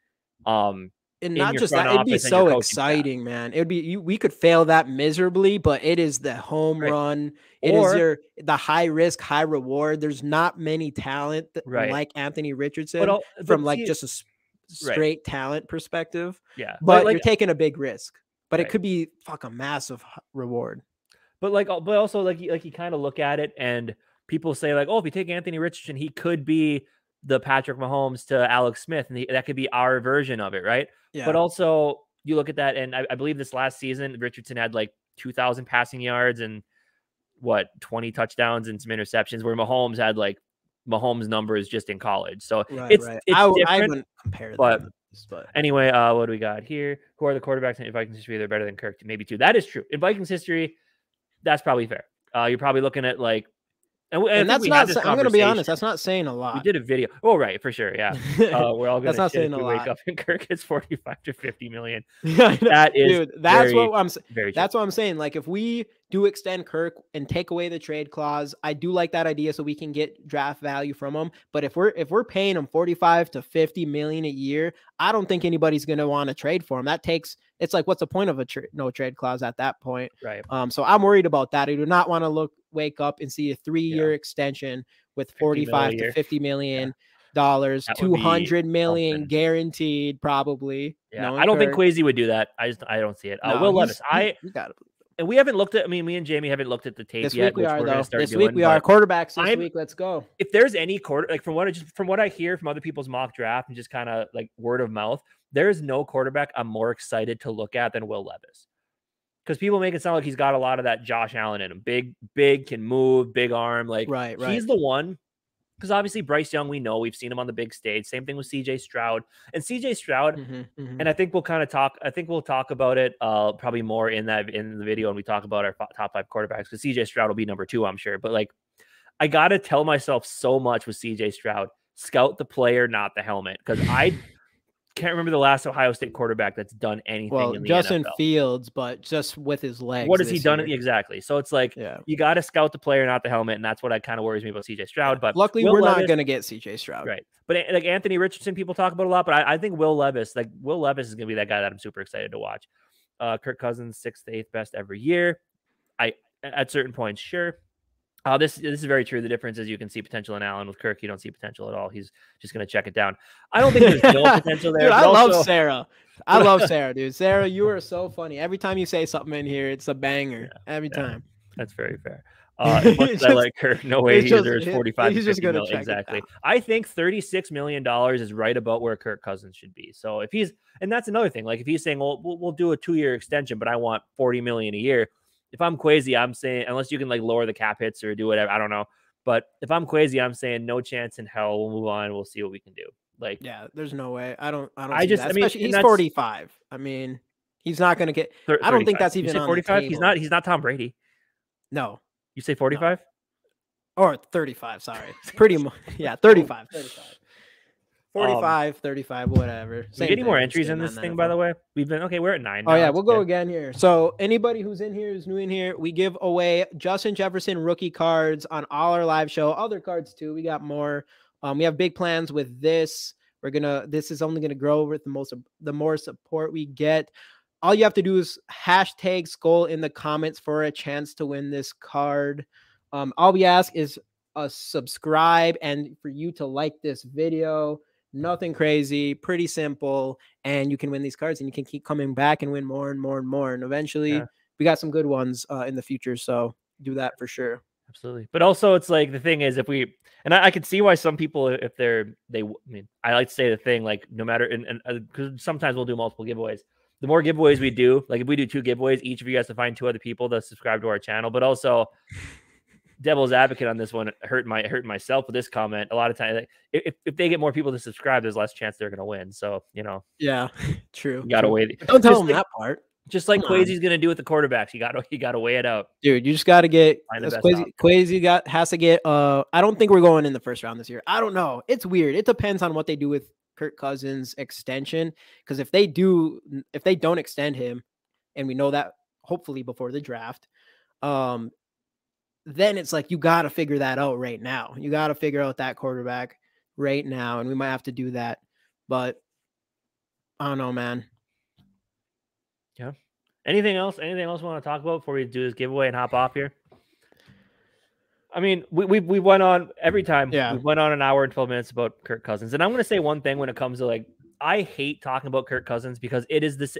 And not just that, it'd be so exciting, man. It would be, we could fail that miserably, but it is the home run. It is the high risk, high reward. There's not many talent like Anthony Richardson from just a straight talent perspective. Yeah. But you're taking a big risk, but it could be a massive reward. But also you kind of look at it and people say like, oh, if you take Anthony Richardson, he could be the Patrick Mahomes to Alex Smith, and that could be our version of it, right? Yeah. But also you look at that, and I believe this last season Richardson had like 2,000 passing yards and 20 touchdowns and some interceptions, where Mahomes had like Mahomes numbers just in college. So it's different. I wouldn't compare them. But anyway, what do we got here? Who are the quarterbacks in Vikings history? They're better than Kirk. Maybe 2. That is true. In Vikings history, that's probably fair. You're probably looking at like, and that's not, I'm going to be honest, that's not saying a lot. We did a video. Oh, right. For sure. Yeah. We're all going to say we wake up and Kirk hits 45 to 50 million. That is, dude, that's what I'm saying. Like if we do extend Kirk and take away the trade clause, I do like that idea so we can get draft value from him. But if we're paying him 45 to 50 million a year, I don't think anybody's going to want to trade for him. It's like, what's the point of a no trade clause at that point? Right. So I'm worried about that. I do not want to wake up and see a 3-year extension with 45 to 50 million dollars, 200 million guaranteed, probably. Yeah, I don't think Kwesi would do that. I don't see it. Will Levis, you gotta believe. And we haven't looked at. Me and Jamie haven't looked at the tape yet. Week we are quarterbacks this week. Let's go. If there's any from what I hear from other people's mock draft and just kind of like word of mouth, there is no quarterback I'm more excited to look at than Will Levis. Because people make it sound like he's got a lot of that Josh Allen in him. Big, can move, big arm. Like right. He's the one. Because obviously Bryce Young, we know, we've seen him on the big stage. Same thing with CJ Stroud. And CJ Stroud, and I think we'll kind of talk. I think we'll talk about it probably more in the video when we talk about our top 5 quarterbacks. Because CJ Stroud will be number 2, I'm sure. But like, I gotta tell myself so much with CJ Stroud: scout the player, not the helmet. Because I can't remember the last Ohio State quarterback that's done anything in the Justin NFL. Fields, but just with his legs. What has he done? Exactly. So it's like, you got to scout the player, not the helmet. And that's what kind of worries me about CJ Stroud. But luckily we're not going to get CJ Stroud. Right. But like Anthony Richardson, people talk about a lot, but I think Will Levis is going to be that guy that I'm super excited to watch. Kirk Cousins, 6th to 8th best every year. At certain points, sure. This is very true. The difference is you can see potential in Allen. With Kirk, you don't see potential at all. He's just going to check it down. I don't think there's no potential there. Dude, I love Sarah. I love Sarah, dude. Sarah, you are so funny. Every time you say something in here, it's a banger. Every time. That's very fair. As much as I like Kirk, no way he deserves 45 to 50 million. Exactly. I think $36 million is right about where Kirk Cousins should be. So if he's, and that's another thing, like if he's saying, well, we'll do a 2-year extension, but I want 40 million a year. If I'm Kwesi, I'm saying, unless you can like lower the cap hits or do whatever, I don't know. But if I'm Kwesi, I'm saying no chance in hell. We'll move on. We'll see what we can do. Like, yeah, there's no way. I mean, he's 45. I mean, he's not going to get. I don't think that's even on 45. He's not Tom Brady. No, you say 45 or 35. Sorry, pretty much. Yeah, 35. 45, 35, whatever. We get any more entries in this thing, by the way? We're at 9 now. Oh, yeah, we'll go again here. So anybody who's in here, who's new in here, we give away Justin Jefferson rookie cards on all our live show. Other cards, too. We got more. We have big plans with this. This is only going to grow with the more support we get. All you have to do is hashtag skol in the comments for a chance to win this card. All we ask is a subscribe and for you to like this video. Nothing crazy, pretty simple, and you can win these cards and you can keep coming back and win more and more and more. And eventually we got some good ones in the future. So do that for sure. Absolutely. But also it's like, the thing is, I can see why some people, if I like to say the thing, like no matter, and because sometimes we'll do multiple giveaways. the more giveaways we do, like if we do 2 giveaways, each of you has to find 2 other people that subscribe to our channel. But also, devil's advocate on this one, hurt myself with this comment. A lot of times, if they get more people to subscribe, there's less chance they're going to win. So, yeah, true. You got to wait. Don't tell them that part. Just like Quasi's going to do with the quarterbacks. You got to weigh it out. Dude, you just got to get Quasi has to get I don't think we're going in the first round this year. I don't know. It's weird. It depends on what they do with Kirk Cousins extension, because if they don't extend him, and we know that hopefully before the draft, then it's like you got to figure that out right now. You got to figure out that quarterback right now, and we might have to do that. But I don't know, man. Yeah. Anything else we want to talk about before we do this giveaway and hop off here? I mean, we went on every time. Yeah. We went on an hour and 12 minutes about Kirk Cousins. And I'm going to say one thing when it comes to, like, I hate talking about Kirk Cousins because it is this,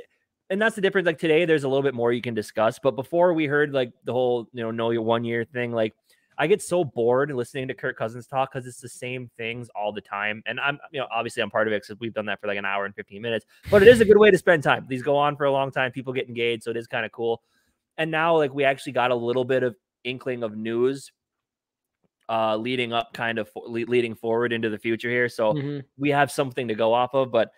and that's the difference. Like, today, there's a little bit more you can discuss. But before we heard, like, the whole, know your 1 year thing, like, I get so bored listening to Kirk Cousins talk because it's the same things all the time. And I'm, obviously I'm part of it because we've done that for like an hour and 15 minutes, but it is a good way to spend time. These go on for a long time. People get engaged. So it is kind of cool. And now, like, we actually got a little bit of inkling of news leading forward into the future here. So we have something to go off of, but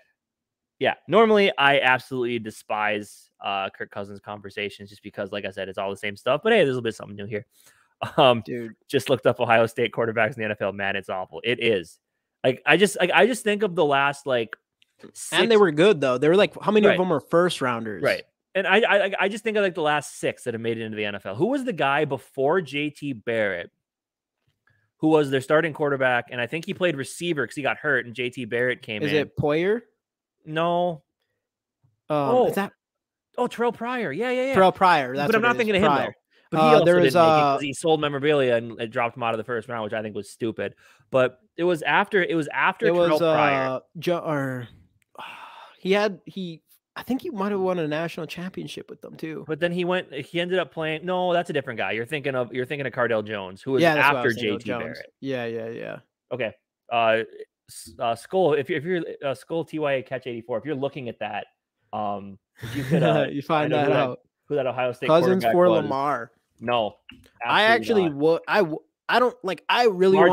yeah, normally I absolutely despise Kirk Cousins conversations just because, like I said, it's all the same stuff, but hey, there's a bit something new here. Dude, just looked up Ohio State quarterbacks in the NFL. Man, it's awful. It is. Like, I just think of the last, like, 6, and they were good though. They were like, how many of them are first rounders? Right. And I just think of like the last 6 that have made it into the NFL. Who was the guy before JT Barrett who was their starting quarterback? And I think he played receiver because he got hurt and JT Barrett came in. Is it Poyer? No. Is that Terrell Pryor? Yeah. Terrell Pryor. But I'm not thinking of him though. But he also didn't make it because he sold memorabilia and it dropped him out of the first round, which I think was stupid. But it was after Terrell Pryor. I think he might have won a national championship with them too. But then he ended up playing. No, that's a different guy. You're thinking of Cardell Jones, who was after JT Barrett. Yeah. Okay. Skol, if you're Skol TYA Catch 84, if you're looking at that, if you could you find that out. Who that Ohio State Cousins for was. Lamar. No, I actually would. I don't like. I really want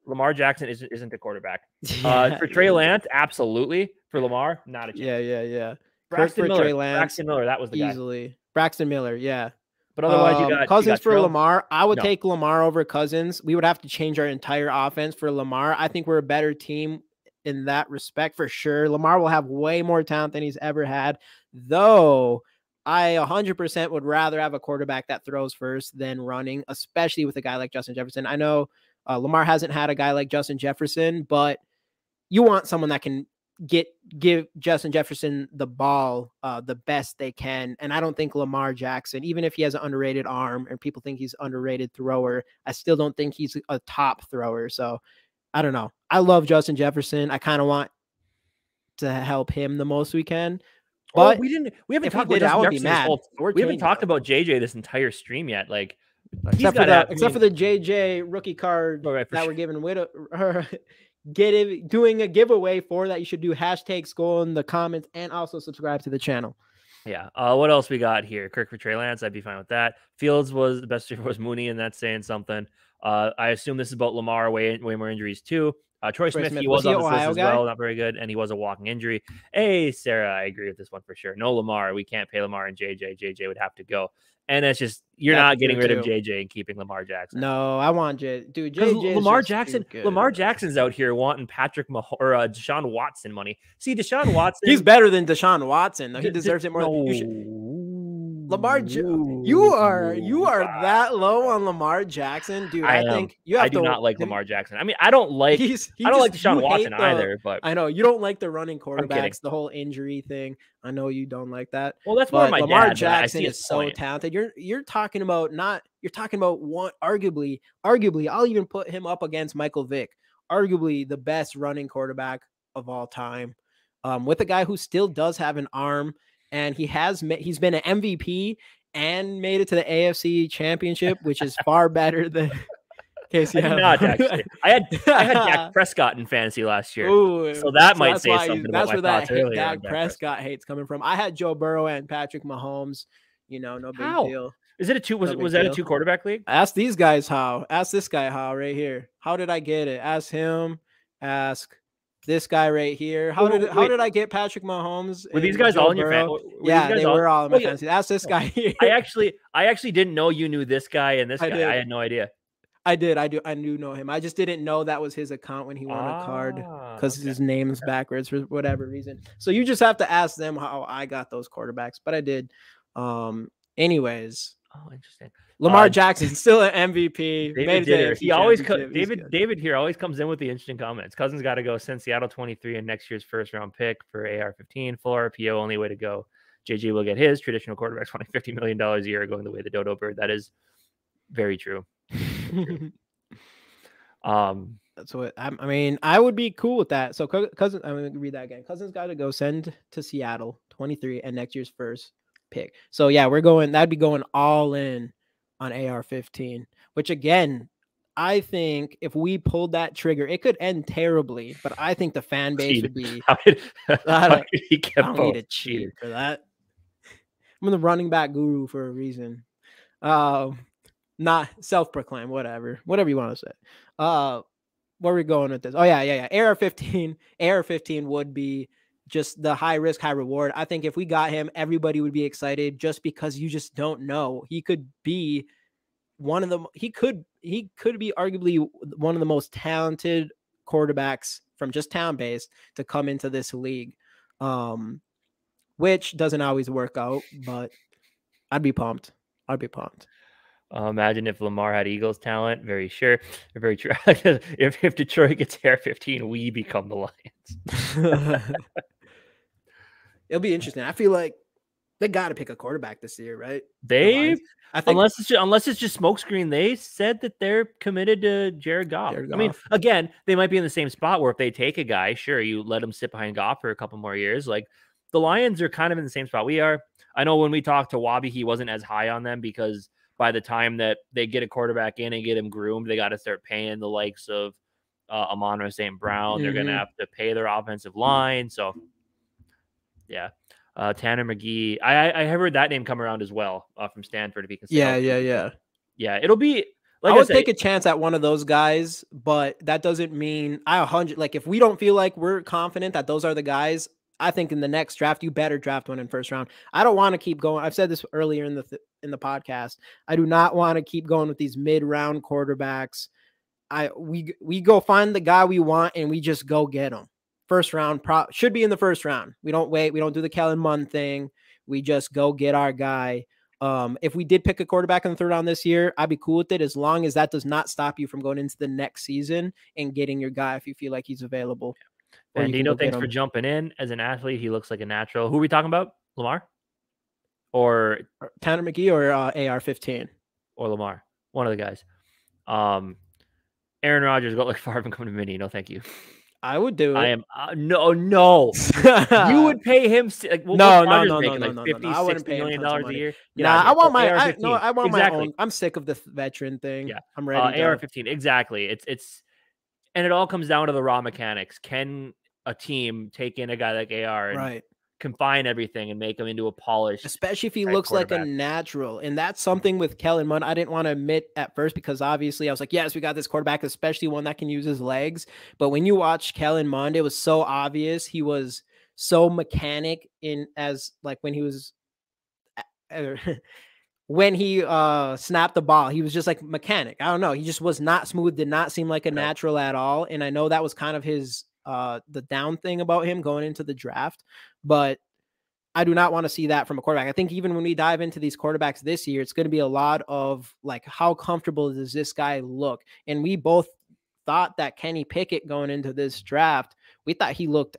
Lamar Jackson isn't the quarterback. For Trey Lance, absolutely. For Lamar, not a chance. Yeah. Braxton Miller, that was the easily. guy. Braxton Miller, yeah. But otherwise, you got Cousins for Lamar. I would take Lamar over Cousins. We would have to change our entire offense for Lamar. I think we're a better team in that respect for sure. Lamar will have way more talent than he's ever had, though. I 100% would rather have a quarterback that throws first than running, especially with a guy like Justin Jefferson. I know Lamar hasn't had a guy like Justin Jefferson, but you want someone that can give Justin Jefferson the ball the best they can. And I don't think Lamar Jackson, even if he has an underrated arm and people think he's an underrated thrower, I still don't think he's a top thrower. So I don't know. I love Justin Jefferson. I kind of want to help him the most we can. But we haven't talked about Justin Jefferson. We haven't talked about JJ this entire stream yet. Like, except for the JJ rookie card that we're giving doing a giveaway for that. You should do #skol in the comments and also subscribe to the channel. Yeah. What else we got here? Kirk for Trey Lance. I'd be fine with that. Fields was the best receiver was Mooney, and that's saying something. I assume this is about Lamar. Way more injuries too. Troy Smith, he was on this list as well. Not very good, and he was a walking injury. Hey, Sarah, I agree with this one for sure. No Lamar. We can't pay Lamar and JJ. JJ would have to go. And it's just you're not getting rid of JJ and keeping Lamar Jackson. No, I want dude. JJ Lamar Jackson's out here wanting Patrick Deshaun Watson money. See, Deshaun Watson, he's better than Deshaun Watson. Though. He deserves it more. Lamar, you are that low on Lamar Jackson, dude. I think you have I do not like Lamar Jackson. I mean, I don't like Deshaun Watson either. But I know you don't like the running quarterbacks, the whole injury thing. I know you don't like that. Well, that's more my Lamar dad. Jackson is so talented. You're talking about one arguably. I'll even put him up against Michael Vick, arguably the best running quarterback of all time, with a guy who still does have an arm. And he's been an MVP and made it to the AFC Championship, which is far better than Casey, I did not actually. I had Dak Prescott in fantasy last year, so that might say something about my thoughts earlier on Dak Prescott hate's coming from. I had Joe Burrow and Patrick Mahomes. No big deal. Is it a two? Was that a 2 quarterback league? Ask these guys how. Ask this guy how right here. How did I get it? Ask him. Ask this guy right here. How did I get Patrick Mahomes? Were these guys all in your fantasy? Yeah, they were all in my fantasy. Ask this guy here. I actually didn't know you knew this guy and this guy. I had no idea. I do know him. I just didn't know that was his account when he won a card because his name's backwards for whatever reason. So you just have to ask them how I got those quarterbacks, but I did. Anyways. Oh, interesting. Lamar Jackson's still an MVP. David here always comes in with the interesting comments. Cousins got to go. Send Seattle 23 and next year's first round pick for AR-15. Full RPO, only way to go. JJ will get his. Traditional quarterbacks wanting $50 million a year going the way of the dodo bird. That is very true. That's what I mean. I would be cool with that. So Cousins, I'm gonna read that again. Cousins got to go. Send to Seattle 23 and next year's first pick. So yeah, that'd be going all in on AR-15, which again, I think if we pulled that trigger, it could end terribly, but I think the fan base would be I don't need a cheat for that. I'm the running back guru for a reason. Not self-proclaimed, whatever you want to say. Where are we going with this? Oh yeah. AR-15 would be just the high risk, high reward. I think if we got him, everybody would be excited just because you just don't know. He could be he could be arguably one of the most talented quarterbacks from just town-based to come into this league, which doesn't always work out, but I'd be pumped. Imagine if Lamar had Eagles talent. Very true. if Detroit gets AR-15, we become the Lions. It'll be interesting. I feel like they got to pick a quarterback this year, right? I think unless it's just smokescreen, they said that they're committed to Jared Goff. I mean, again, they might be in the same spot where if they take a guy, sure, you let him sit behind Goff for a couple more years. Like the Lions are kind of in the same spot we are. I know when we talked to Wabi, he wasn't as high on them because by the time that they get a quarterback in and get him groomed, they got to start paying the likes of Amon-Ra St. Brown. They're going to have to pay their offensive line. So, yeah. Tanner McGee. I heard that name come around as well from Stanford. If he can stay yeah. It'll be like I would take a chance at one of those guys, but that doesn't mean if we don't feel like we're confident that those are the guys, I think in the next draft, you better draft one in first round. I don't want to keep going. I've said this earlier in the podcast. I do not want to keep going with these mid-round quarterbacks. We go find the guy we want and we just go get him. First round should be in the first round. We don't wait. We don't do the Kellen Mond thing. We just go get our guy. If we did pick a quarterback in the third round this year, I'd be cool with it as long as that does not stop you from going into the next season and getting your guy if you feel like he's available. Bandito, thanks for jumping in. As an athlete, he looks like a natural. Who are we talking about? Lamar? Or Tanner McGee or AR-15? Or Lamar. One of the guys. Aaron Rodgers got like far from coming to Mini. No, thank you. I would do it. I am no. You would pay him no. $50, I wouldn't pay $60 million a year. I want my own. I'm sick of the veteran thing. Yeah, I'm ready. AR-15, exactly. It's and it all comes down to the raw mechanics. Can a team take in a guy like AR and confine everything and make him into a polished, especially if he looks like a natural? And that's something with Kellen Mond I didn't want to admit at first because obviously I was like, yes, we got this quarterback, especially one that can use his legs. But when you watch Kellen Mond, it was so obvious he was so mechanic when he was when he snapped the ball, he was just like mechanic. I don't know. He just was not smooth, did not seem like a natural at all. And I know that was kind of his the down thing about him going into the draft, but I do not want to see that from a quarterback. I think even when we dive into these quarterbacks this year, it's going to be a lot of like, how comfortable does this guy look? And we both thought that Kenny Pickett going into this draft, we thought he looked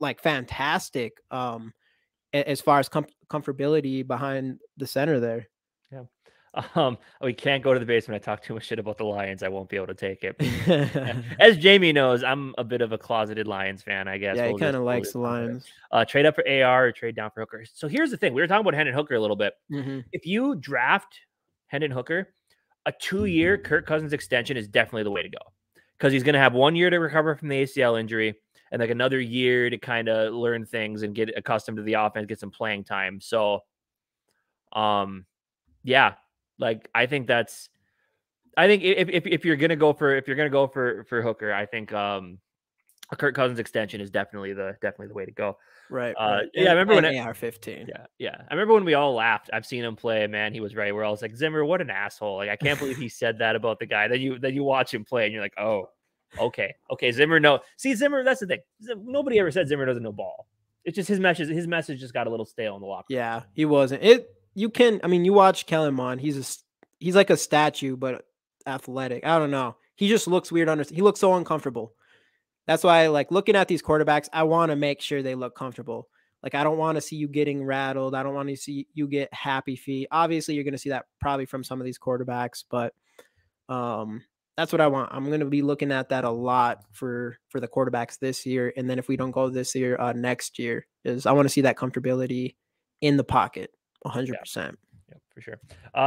like fantastic as far as comfortability behind the center there. Yeah. We can't go to the basement. I talk too much shit about the Lions. I won't be able to take it. As Jamie knows, I'm a bit of a closeted Lions fan, I guess. Yeah, he kind of likes the Lions. Trade up for AR or trade down for Hooker. So here's the thing. We were talking about Hendon Hooker a little bit. Mm-hmm. If you draft Hendon Hooker, a 2-year Kirk Cousins extension is definitely the way to go, because he's going to have 1 year to recover from the ACL injury and like another year to kind of learn things and get accustomed to the offense, get some playing time. So, yeah, like I think if you're gonna go for Hooker, I think a Kirk Cousins extension is definitely the way to go. Right. Yeah, I remember when AR-15. Yeah. I remember when we all laughed. I've seen him play. Man, he was right. We're all like, Zimmer, what an asshole! Like, I can't believe he said that about the guy. Then you watch him play, and you're like, oh, okay. Zimmer, no. See, Zimmer. That's the thing. Nobody ever said Zimmer doesn't know ball. It's just his message. His message just got a little stale in the locker room. Yeah, he wasn't. You watch Kellen Mond. He's like a statue, but athletic. I don't know. He just looks weird. He looks so uncomfortable. That's why, like, looking at these quarterbacks, I want to make sure they look comfortable. Like, I don't want to see you getting rattled. I don't want to see you get happy feet. Obviously, you're going to see that probably from some of these quarterbacks, but that's what I want. I'm going to be looking at that a lot for the quarterbacks this year. And then if we don't go this year, next year, is I want to see that comfortability in the pocket 100%. Yeah, for sure.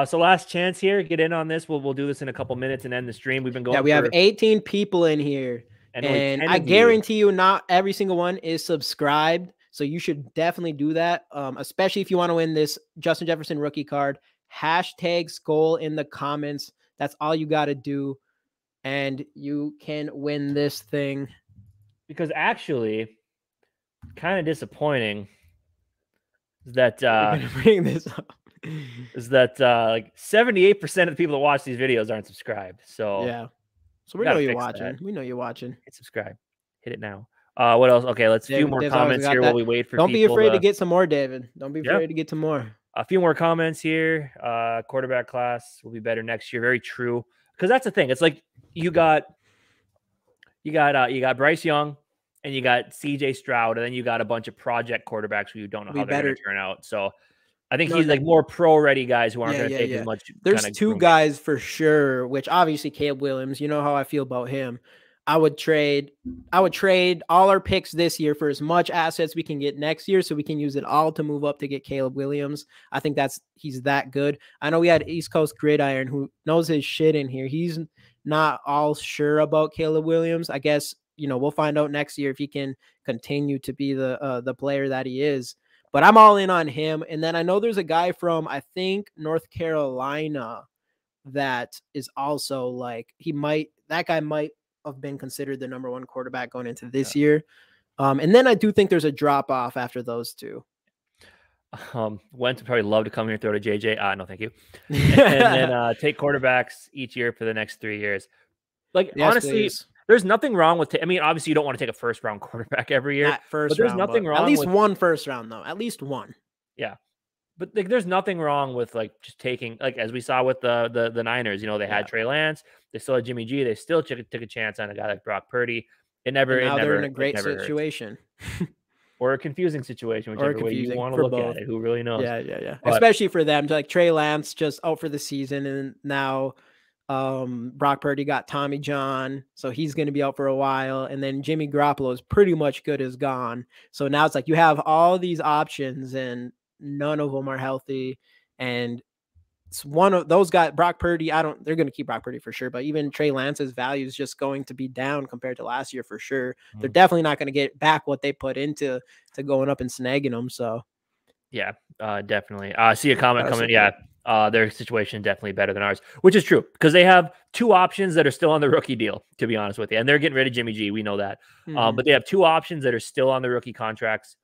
So last chance here, get in on this. We'll do this in a couple minutes and end the stream. We've been going. Yeah, we have 18 people in here. And I guarantee you not every single one is subscribed. So you should definitely do that, especially if you want to win this Justin Jefferson rookie card. Hashtag skol in the comments. That's all you got to do. And you can win this thing. Because actually, kind of disappointing is that we're gonna bring this up. Is that like 78% of the people that watch these videos aren't subscribed. So yeah. So we know you're watching. That. We know you're watching. Hit subscribe. Hit it now. What else? Okay, let's few more comments here while we wait for people. Don't be afraid to get some more, David. Don't be afraid to get some more. A few more comments here. Quarterback class will be better next year. Very true. Because that's the thing. It's like you got Bryce Young and you got CJ Stroud, and then you got a bunch of project quarterbacks who you don't know how they're going to turn out. So I think he's like more pro-ready guys who aren't going to take as much. There's two guys for sure, which obviously Caleb Williams, you know how I feel about him. I would trade all our picks this year for as much assets we can get next year so we can use it all to move up to get Caleb Williams. I think he's that good. I know we had East Coast Gridiron who knows his shit in here. He's not all sure about Caleb Williams. I guess, we'll find out next year if he can continue to be the player that he is. But I'm all in on him. And then I know there's a guy from, I think, North Carolina that is also like, that guy might have been considered the number one quarterback going into this year. And then I do think there's a drop off after those two. Wentz would probably love to come here and throw to JJ. No, thank you. And then take quarterbacks each year for the next 3 years. Like, yes, honestly, please. There's nothing wrong with obviously you don't want to take a first round quarterback every year. There's nothing wrong. At least one first round though. At least one. Yeah. But like, there's nothing wrong with like just taking, like, as we saw with the Niners, they had Trey Lance, they still had Jimmy G, they still took a chance on a guy like Brock Purdy. They're in a great situation. Or a confusing situation, whichever way you want to look at it. Who really knows? Yeah. But especially for them, like Trey Lance just out for the season, and now Brock Purdy got Tommy John, so he's going to be out for a while. And then Jimmy Garoppolo is pretty much good as gone. So now it's like you have all these options, and none of them are healthy. And it's one of those guys, Brock Purdy. They're going to keep Brock Purdy for sure, but even Trey Lance's value is just going to be down compared to last year for sure. Mm-hmm. They're definitely not going to get back what they put into going up and snagging them. So, yeah, definitely. I see a comment coming. Yeah. Their situation definitely better than ours, which is true because they have two options that are still on the rookie deal, to be honest with you. And they're getting rid of Jimmy G. We know that. Mm-hmm. But they have two options that are still on the rookie contracts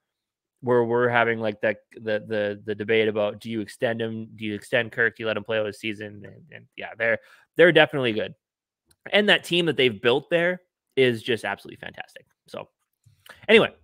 where we're having like the debate about, do you extend him? Do you extend Kirk? Do you let him play out his season? And yeah, they're definitely good. And that team that they've built there is just absolutely fantastic. So anyway,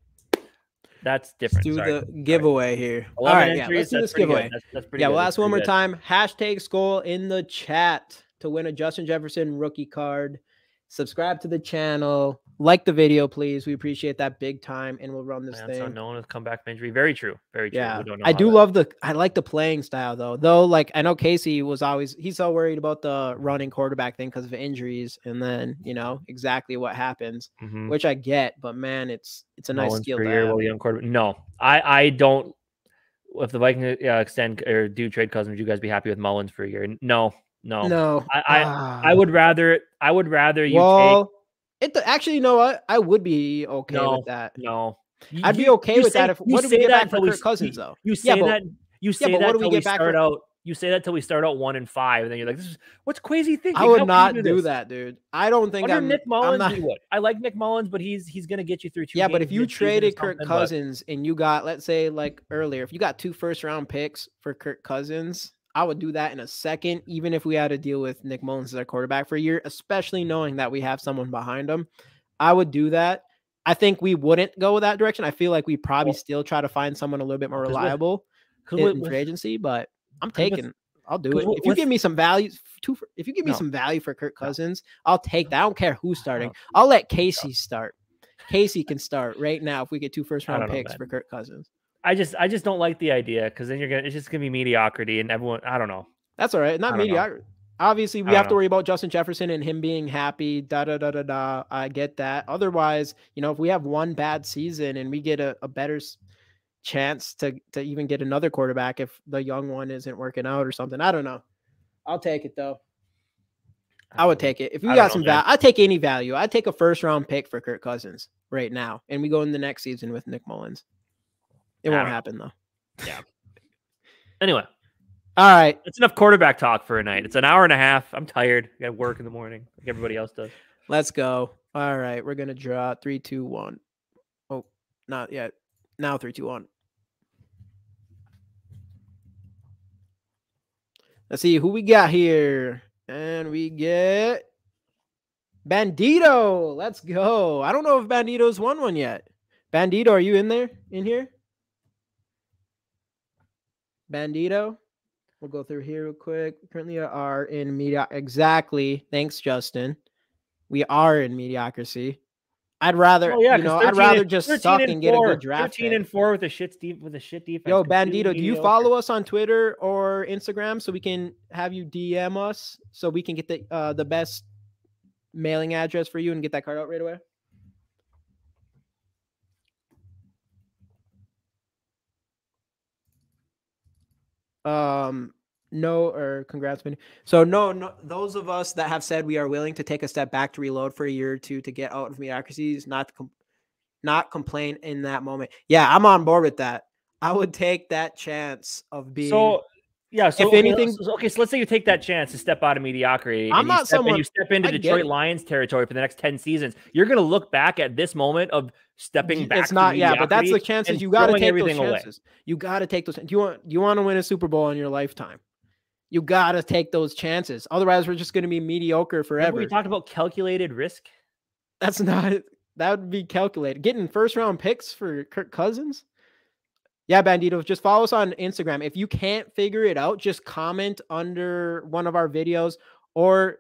that's different. Let's do the giveaway here. All right, let's do this giveaway. That's pretty good. We'll ask one more time. Hashtag skol in the chat to win a Justin Jefferson rookie card. Subscribe to the channel. Like the video, please. We appreciate that big time, and we'll run this thing. So no one has come back from injury. Very true. Very true. Yeah, I like the playing style though. Like I know Casey he's so worried about the running quarterback thing because of injuries, and then exactly what happens, which I get. But man, it's a nice skill to have. Young quarterback. No, I don't. If the Vikings extend or do trade Cousins, would you guys be happy with Mullins for a year? No. No. I would rather you take. Actually, you know what? I would be okay with that. No. I'd be okay with that. What do we get back for Kirk Cousins, though? You say that what do we get back start out. You say that till we start out 1-5, and then you're like, "This is what's crazy thinking." I would not do that, dude. I don't think Nick Mullins. I'm not, I like Nick Mullins, but he's gonna get you through 2 games. Yeah, but if you traded Kirk Cousins and you got, let's say, like earlier, if you got 2 first-round picks for Kirk Cousins, I would do that in a second, even if we had to deal with Nick Mullins as our quarterback for a year, especially knowing that we have someone behind him. I would do that. I think we wouldn't go that direction. I feel like we probably still try to find someone a little bit more reliable in free agency, but I'll do it. If you give me some value some value for Kirk Cousins, I'll take that. I don't care who's starting. I'll let Casey start. Casey can start right now if we get 2 first-round picks for Kirk Cousins. I just don't like the idea, because then it's just gonna be mediocrity, and everyone, I don't know. That's all right. Not mediocrity. Obviously, we have to worry about Justin Jefferson and him being happy. I get that. Otherwise, if we have one bad season and we get a better chance to even get another quarterback if the young one isn't working out or something. I don't know. I'll take it, though. I would take it. If we got some value, I'd take any value. I'd take a first-round pick for Kirk Cousins right now, and we go in the next season with Nick Mullins. It won't happen, though. Yeah. Anyway. All right. That's enough quarterback talk for a night. It's an hour and a half. I'm tired. I got work in the morning like everybody else does. Let's go. All right. We're going to draw 3, 2, 1. Oh, not yet. Now 3, 2, 1. Let's see who we got here. And we get Bandito. Let's go. I don't know if Bandito's won one yet. Bandito, are you in here? Bandito. We'll go through here real quick. We currently are in exactly. Thanks, Justin. We are in mediocrity. I'd rather, I'd rather just suck and get a good draft. 13-4 with a shit defense. Yo, Bandito, do you follow us on Twitter or Instagram so we can have you DM us so we can get the best mailing address for you and get that card out right away? No, or congrats, man. So no, those of us that have said we are willing to take a step back to reload for a year or two to get out of mediocrities, not complain in that moment. Yeah, I'm on board with that. I would take that chance of being. So if anything, so let's say you take that chance to step out of mediocrity. I'm not someone. You step into Detroit Lions territory for the next 10 seasons. You're going to look back at this moment of stepping back. It's not, but that's the chances. You got to take those chances. You got to take those. Do you want to win a Super Bowl in your lifetime? You got to take those chances. Otherwise, we're just going to be mediocre forever. We talked about calculated risk. That would be calculated. Getting first-round picks for Kirk Cousins. Yeah, Bandito, just follow us on Instagram. If you can't figure it out, just comment under one of our videos or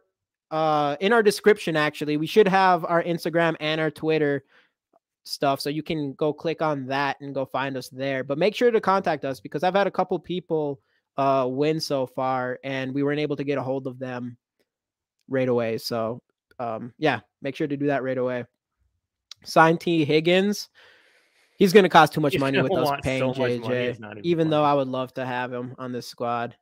in our description, actually. We should have our Instagram and our Twitter stuff, so you can go click on that and go find us there. But make sure to contact us, because I've had a couple people win so far, and we weren't able to get a hold of them right away. So, make sure to do that right away. Sign T. Higgins. He's going to cost too much money with us paying JJ, even though I would love to have him on this squad.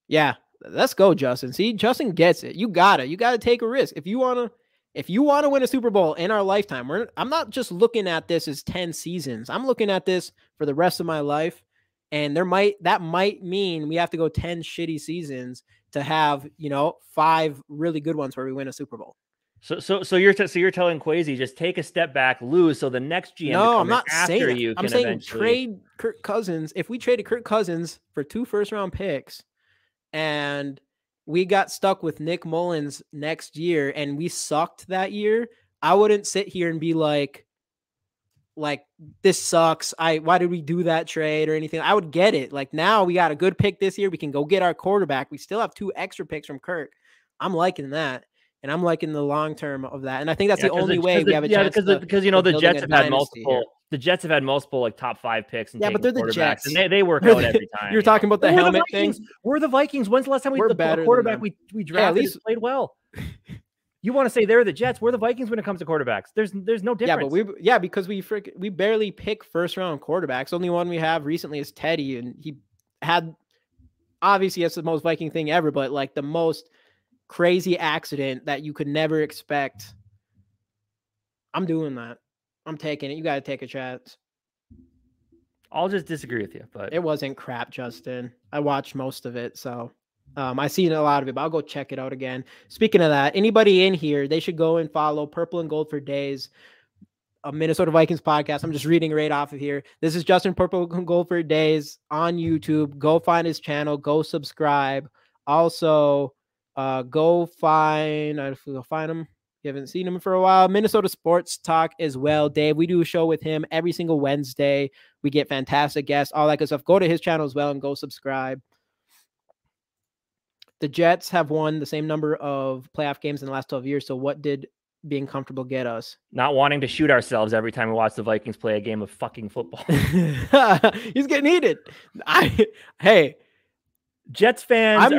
Yeah, let's go, Justin. See, Justin gets it. You gotta take a risk. If you want to win a Super Bowl in our lifetime, I'm not just looking at this as 10 seasons. I'm looking at this for the rest of my life. And that might mean we have to go 10 shitty seasons to have, 5 really good ones where we win a Super Bowl. So you're telling Kwesi just take a step back, lose, so the next GM. No, I'm not saying you. I'm saying trade Kirk Cousins. If we traded Kirk Cousins for 2 first-round picks, and we got stuck with Nick Mullins next year, and we sucked that year, I wouldn't sit here and be like this sucks. Why did we do that trade or anything? I would get it. Like, now we got a good pick this year. We can go get our quarterback. We still have 2 extra picks from Kirk. I'm liking that. And I'm liking the long term of that. And I think that's the only way we have a chance. Because the Jets have had multiple. The Jets have had multiple like top 5 picks. And but they're the Jets, and they work out every time. You're talking about the helmet thing. We're the Vikings. When's the last time the quarterback we drafted at least played well? You want to say they're the Jets? We're the Vikings when it comes to quarterbacks. There's no difference. Because we barely pick first round quarterbacks. Only one we have recently is Teddy, and he had obviously it's the most Viking thing ever, but like the most crazy accident that you could never expect. I'm doing that. I'm taking it. You got to take a chance. I'll just disagree with you, but it wasn't crap, Justin. I watched most of it, so I seen a lot of it, but I'll go check it out again. Speaking of that, anybody in here, they should go and follow Purple and Gold for Days, a Minnesota Vikings podcast. I'm just reading right off of here. This is Justin Purple and Gold for Days on YouTube. Go find his channel. Go subscribe. Also, go find him. You haven't seen him for a while. Minnesota Sports Talk as well. Dave, we do a show with him every single Wednesday. We get fantastic guests, all that good stuff. Go to his channel as well and go subscribe. The Jets have won the same number of playoff games in the last 12 years. So what did being comfortable get us? Not wanting to shoot ourselves every time we watch the Vikings play a game of fucking football. He's getting heated. Hey. Jets fans. I'm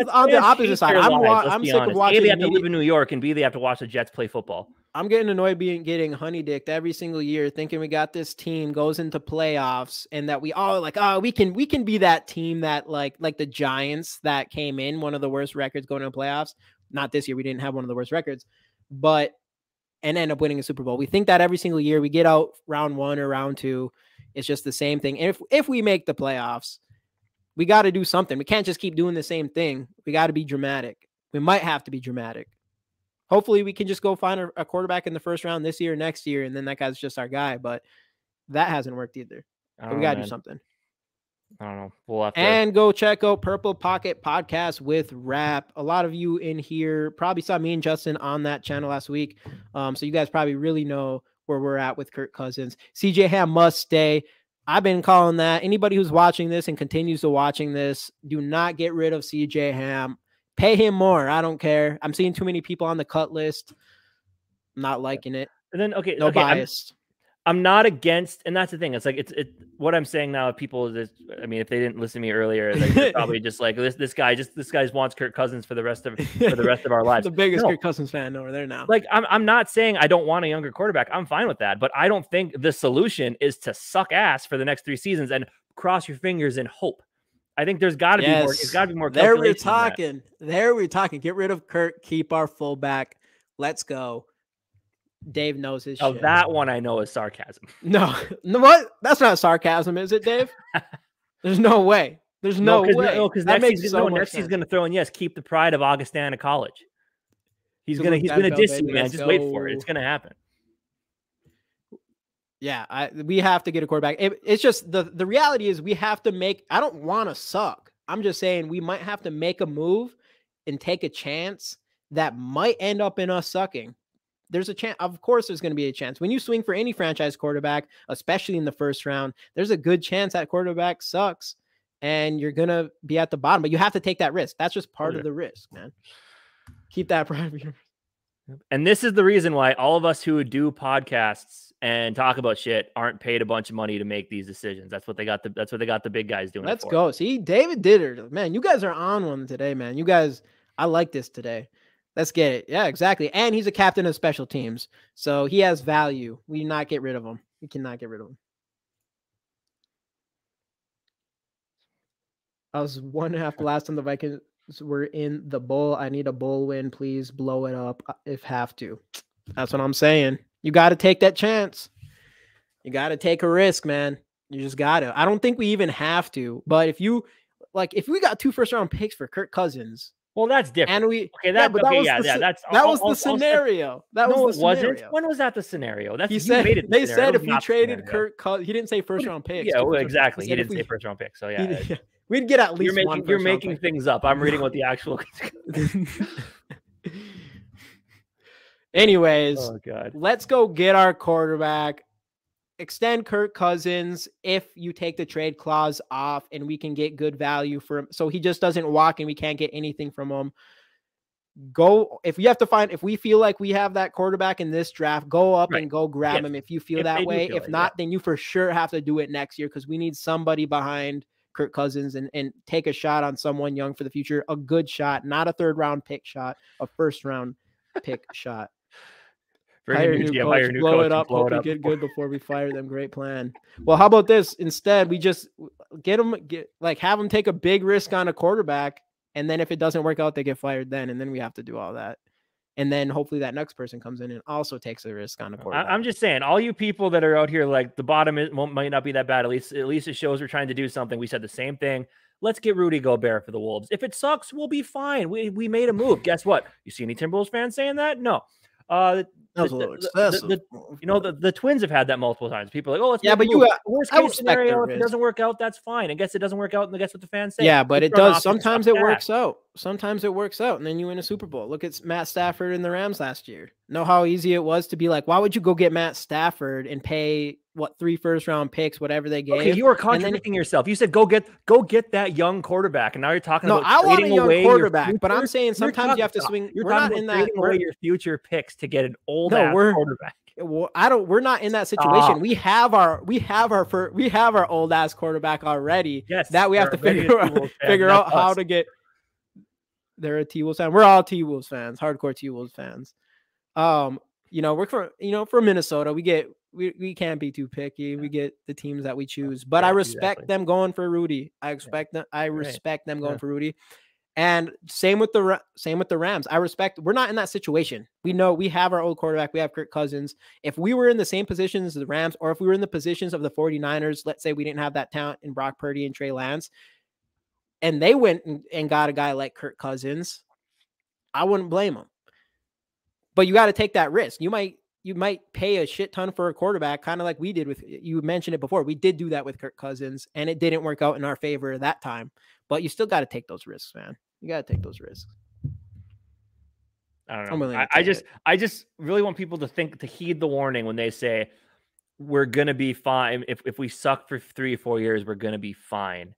on the opposite side. I'm sick of watching. A, they have to live in New York, and B, they have to watch the Jets play football. I'm getting annoyed getting honey-dicked every single year, thinking we got this team goes into playoffs, and that we all like, oh, we can be that team that like the Giants that came in one of the worst records going into playoffs. Not this year, we didn't have one of the worst records, but and end up winning a Super Bowl. We think that every single year. We get out round 1 or round 2, it's just the same thing. And if we make the playoffs, we got to do something. We can't just keep doing the same thing. We got to be dramatic. We might have to be dramatic. Hopefully we can just go find a quarterback in the first round this year, next year, and then that guy's just our guy. But that hasn't worked either. We got to do something. I don't know. We'll have to. And go check out Purple Pocket Podcast with Rap. A lot of you in here probably saw me and Justin on that channel last week. So you guys probably really know where we're at with Kirk Cousins. CJ Ham must stay. I've been calling that. Anybody who's watching this and continues to watching this, do not get rid of CJ Ham. Pay him more. I don't care. I'm seeing too many people on the cut list. I'm not liking it. And then, no bias. I'm not against, and that's the thing. It's like what I'm saying now. People, I mean, if they didn't listen to me earlier, they're probably just like this guy wants Kirk Cousins for the rest of our lives. The biggest Kirk Cousins fan over there now. Like I'm not saying I don't want a younger quarterback. I'm fine with that, but I don't think the solution is to suck ass for the next 3 seasons and cross your fingers and hope. I think there's got to be more. It's got to be more. There we're talking. Get rid of Kirk. Keep our fullback. Let's go. Dave knows his shit. That one I know is sarcasm. No, what? That's not sarcasm, is it, Dave? There's no way. There's no way. No, because next he's going to throw in, yes, keep the pride of Augustana College. He's going to diss you, man. Just wait for it. It's going to happen. Yeah, we have to get a quarterback. It's just the reality is we have to make. I don't want to suck. I'm just saying we might have to make a move and take a chance that might end up in us sucking. There's a chance. Of course, there's going to be a chance. When you swing for any franchise quarterback, especially in the first round, there's a good chance that quarterback sucks and you're going to be at the bottom. But you have to take that risk. That's just part of the risk, man. Keep that private. And this is the reason why all of us who do podcasts and talk about shit aren't paid a bunch of money to make these decisions. That's what they got. That's what they got the big guys doing. Let's go. See, David Ditter, man, you guys are on one today, man. You guys, I like this today. Let's get it. Yeah, exactly. And he's a captain of special teams, so he has value. We do not get rid of him. We cannot get rid of him. I was 1.5 the last time the Vikings were in the bowl. I need a bowl win. Please blow it up if have to. That's what I'm saying. You got to take that chance. You got to take a risk, man. You just got to. I don't think we even have to. But if we got 2 first-round picks for Kirk Cousins. Well, that's different. And that was the scenario. Wasn't. When was that the scenario? They said if we traded Kirk Cousins, he didn't say first-round picks. Yeah, well, exactly. He didn't say first-round picks. So yeah, we'd get at least one. You're making things up. I'm reading what the actual. Anyways, oh God, let's go get our quarterback. Extend Kirk Cousins if you take the trade clause off and we can get good value for him. So he just doesn't walk and we can't get anything from him. If we feel like we have that quarterback in this draft, go up and go grab him if you feel that way. If not, then you for sure have to do it next year because we need somebody behind Kirk Cousins and take a shot on someone young for the future. A good shot, not a 3rd-round pick shot, a 1st-round pick shot. Hire a new coach, blow it up, hope we get good before we fire them. Great plan. Well, how about this? Instead, have them take a big risk on a quarterback. And then if it doesn't work out, they get fired then. And then we have to do all that. And then hopefully that next person comes in and also takes a risk on a quarterback. I'm just saying, all you people that are out here, like the bottom might not be that bad. At least it shows we're trying to do something. We said the same thing. Let's get Rudy Gobert for the Wolves. If it sucks, we'll be fine. We made a move. Guess what? You see any Timberwolves fans saying that? No. That was a little excessive. The Twins have had that multiple times. People are like, oh, let's but worst case scenario, if it doesn't work out, that's fine. I guess it doesn't work out, and guess what the fans say. Yeah, but it does. Sometimes it works out. Sometimes it works out, and then you win a Super Bowl. Look at Matt Stafford and the Rams last year. Know how easy it was to be like, why would you go get Matt Stafford and pay 3 first-round picks, whatever they gave? Okay, you were contradicting yourself. You said go get that young quarterback, and now you're talking about I want a young quarterback, but I'm saying sometimes you have to swing. You're not in that. Away your future picks to get an old quarterback. We're not in that situation. We have our old ass quarterback already. Yes, that we have to figure out how to get. They're a T-Wolves fan. We're all T-Wolves fans, hardcore T-Wolves fans. We're for Minnesota. We can't be too picky. We get the teams that we choose. But I respect them going for Rudy. I respect them going for Rudy. And same with the Rams. We're not in that situation. We know we have our old quarterback. We have Kirk Cousins. If we were in the same positions as the Rams, or if we were in the positions of the 49ers, let's say we didn't have that talent in Brock Purdy and Trey Lance, and they went and got a guy like Kirk Cousins, I wouldn't blame them. But you got to take that risk. You might pay a shit ton for a quarterback, kind of like we did with, you mentioned it before. We did do that with Kirk Cousins, and it didn't work out in our favor that time. But you still got to take those risks, man. You got to take those risks. I don't know. I just really want people to heed the warning when they say we're going to be fine. If we suck for 3 or 4 years, we're going to be fine,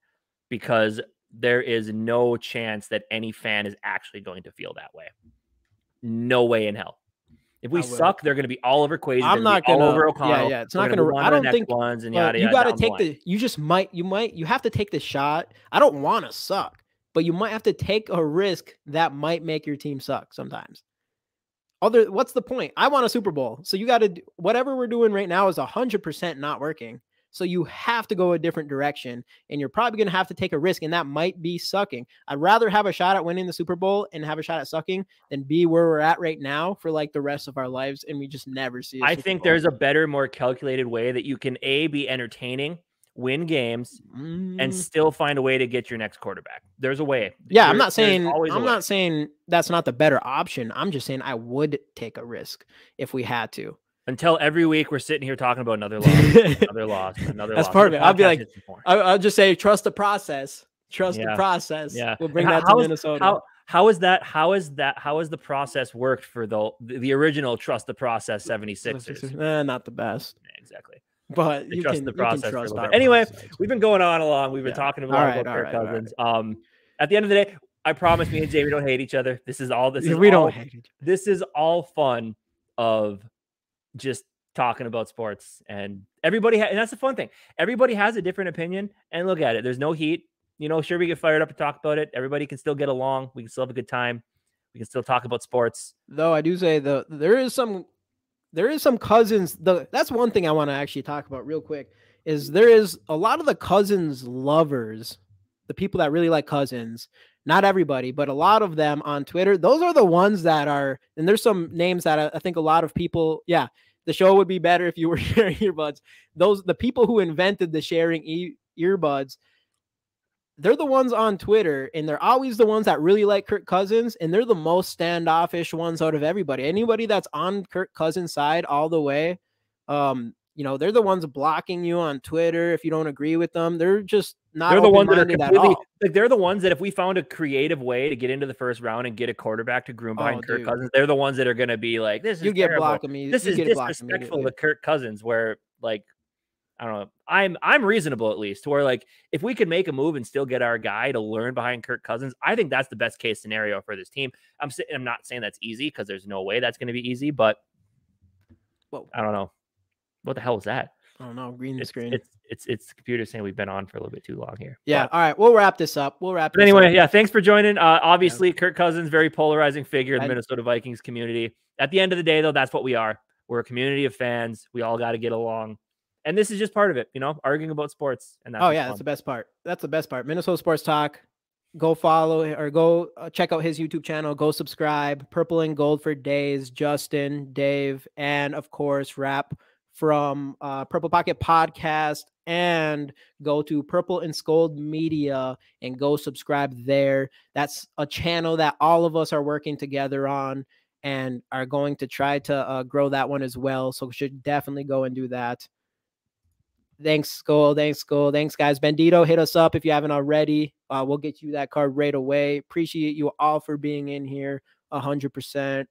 because there is no chance that any fan is actually going to feel that way. No way in hell. If we suck, they're going to be all over Quaid. I'm not going to all over O'Connell. Yeah, it's not going to. I don't think ones and yada, you got to take the. You just might. You have to take the shot. I don't want to suck, but you might have to take a risk that might make your team suck sometimes. What's the point? I want a Super Bowl, so you got to. Whatever we're doing right now is 100% not working. So you have to go a different direction, and you're probably going to have to take a risk, and that might be sucking. I'd rather have a shot at winning the Super Bowl and have a shot at sucking than be where we're at right now for like the rest of our lives, and we just never see I think there's a better, more calculated way that you can be entertaining, win games, and still find a way to get your next quarterback. There's a way. Yeah, I'm not saying that's not the better option. I'm just saying I would take a risk if we had to. Until every week we're sitting here talking about another loss, another loss. That's part of it. I'll be like, I'll just say, trust the process. Trust the process. Yeah. We'll bring that to Minnesota. How is the process worked for the original trust the process 76ers? Not the best. Yeah, exactly. But you trust the process. Anyway, we've been going on along. We've been talking about Kirk Cousins. At the end of the day, I promise me and Jamie don't hate each other. Don't hate each other. This is all fun of just talking about sports, and everybody and that's the fun thing. Everybody has a different opinion, and look at it. There's no heat. Sure, we get fired up and talk about it. Everybody can still get along. We can still have a good time. We can still talk about sports. Though I do say there is some Cousins. That's one thing I want to actually talk about real quick is there is a lot of the Cousins lovers, the people that really like Cousins. Not everybody, but a lot of them on Twitter. Those are the ones that are, and there's some names that I think a lot of people, the show would be better if you were sharing earbuds. The people who invented the sharing earbuds, they're the ones on Twitter, and they're always the ones that really like Kirk Cousins, and they're the most standoffish ones out of everybody. Anybody that's on Kirk Cousins' side all the way, they're the ones blocking you on Twitter if you don't agree with them. They're just not. They're the ones that are completely like. They're the ones that if we found a creative way to get into the first round and get a quarterback to groom behind Kirk Cousins, they're the ones that are going to be like, "This is you get blocking me. This is disrespectful to Kirk Cousins." Where like, I don't know. I'm reasonable at least to where like if we could make a move and still get our guy to learn behind Kirk Cousins, I think that's the best case scenario for this team. I'm not saying that's easy because there's no way that's going to be easy, but I don't know. What the hell was that? I don't know. Green screen. It's the computer saying we've been on for a little bit too long here. Yeah. All right. We'll wrap this up. Anyway, thanks for joining. Obviously, Kirk Cousins, very polarizing figure in the Minnesota Vikings community. At the end of the day, though, that's what we are. We're a community of fans. We all got to get along. And this is just part of it, you know, arguing about sports. And that's that's the best part. That's the best part. Minnesota Sports Talk. Go follow or go check out his YouTube channel. Go subscribe. Purple and Gold for days. Justin, Dave, and of course, Rap from Purple Pocket Podcast. And go to Purple and Skol Media and go subscribe there. That's a channel that all of us are working together on and are going to try to grow that one as well. So we should definitely go and do that. Thanks, Skol. Thanks, Skol. Thanks, guys. Bandito, hit us up if you haven't already. We'll get you that card right away. Appreciate you all for being in here 100%.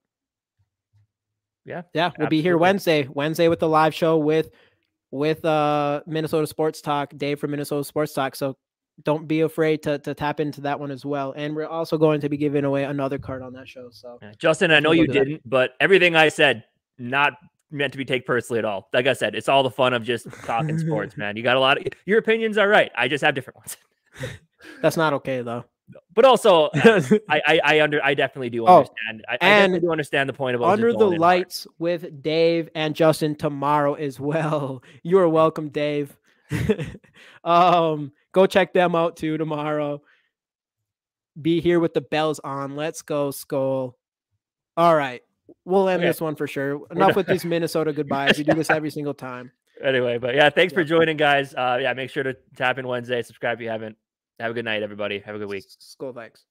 Yeah. We'll be here Wednesday with the live show with Minnesota Sports Talk, Dave from Minnesota Sports Talk. So don't be afraid to tap into that one as well. And we're also going to be giving away another card on that show. So Justin, I know you didn't, but everything I said, not meant to be taken personally at all. Like I said, it's all the fun of just talking sports, man. You got a lot of your opinions are right. I just have different ones. That's not okay though. But also, I definitely do understand. I definitely do understand the point about Under the Lights with Dave and Justin tomorrow as well. You are welcome, Dave. Go check them out too tomorrow. Be here with the bells on. Let's go, Skol. All right. We'll end this one for sure. Enough with these Minnesota goodbyes. We do this every single time. Anyway, but yeah, thanks for joining, guys. Make sure to tap in Wednesday. Subscribe if you haven't. Have a good night, everybody. Have a good week. Skol, thanks.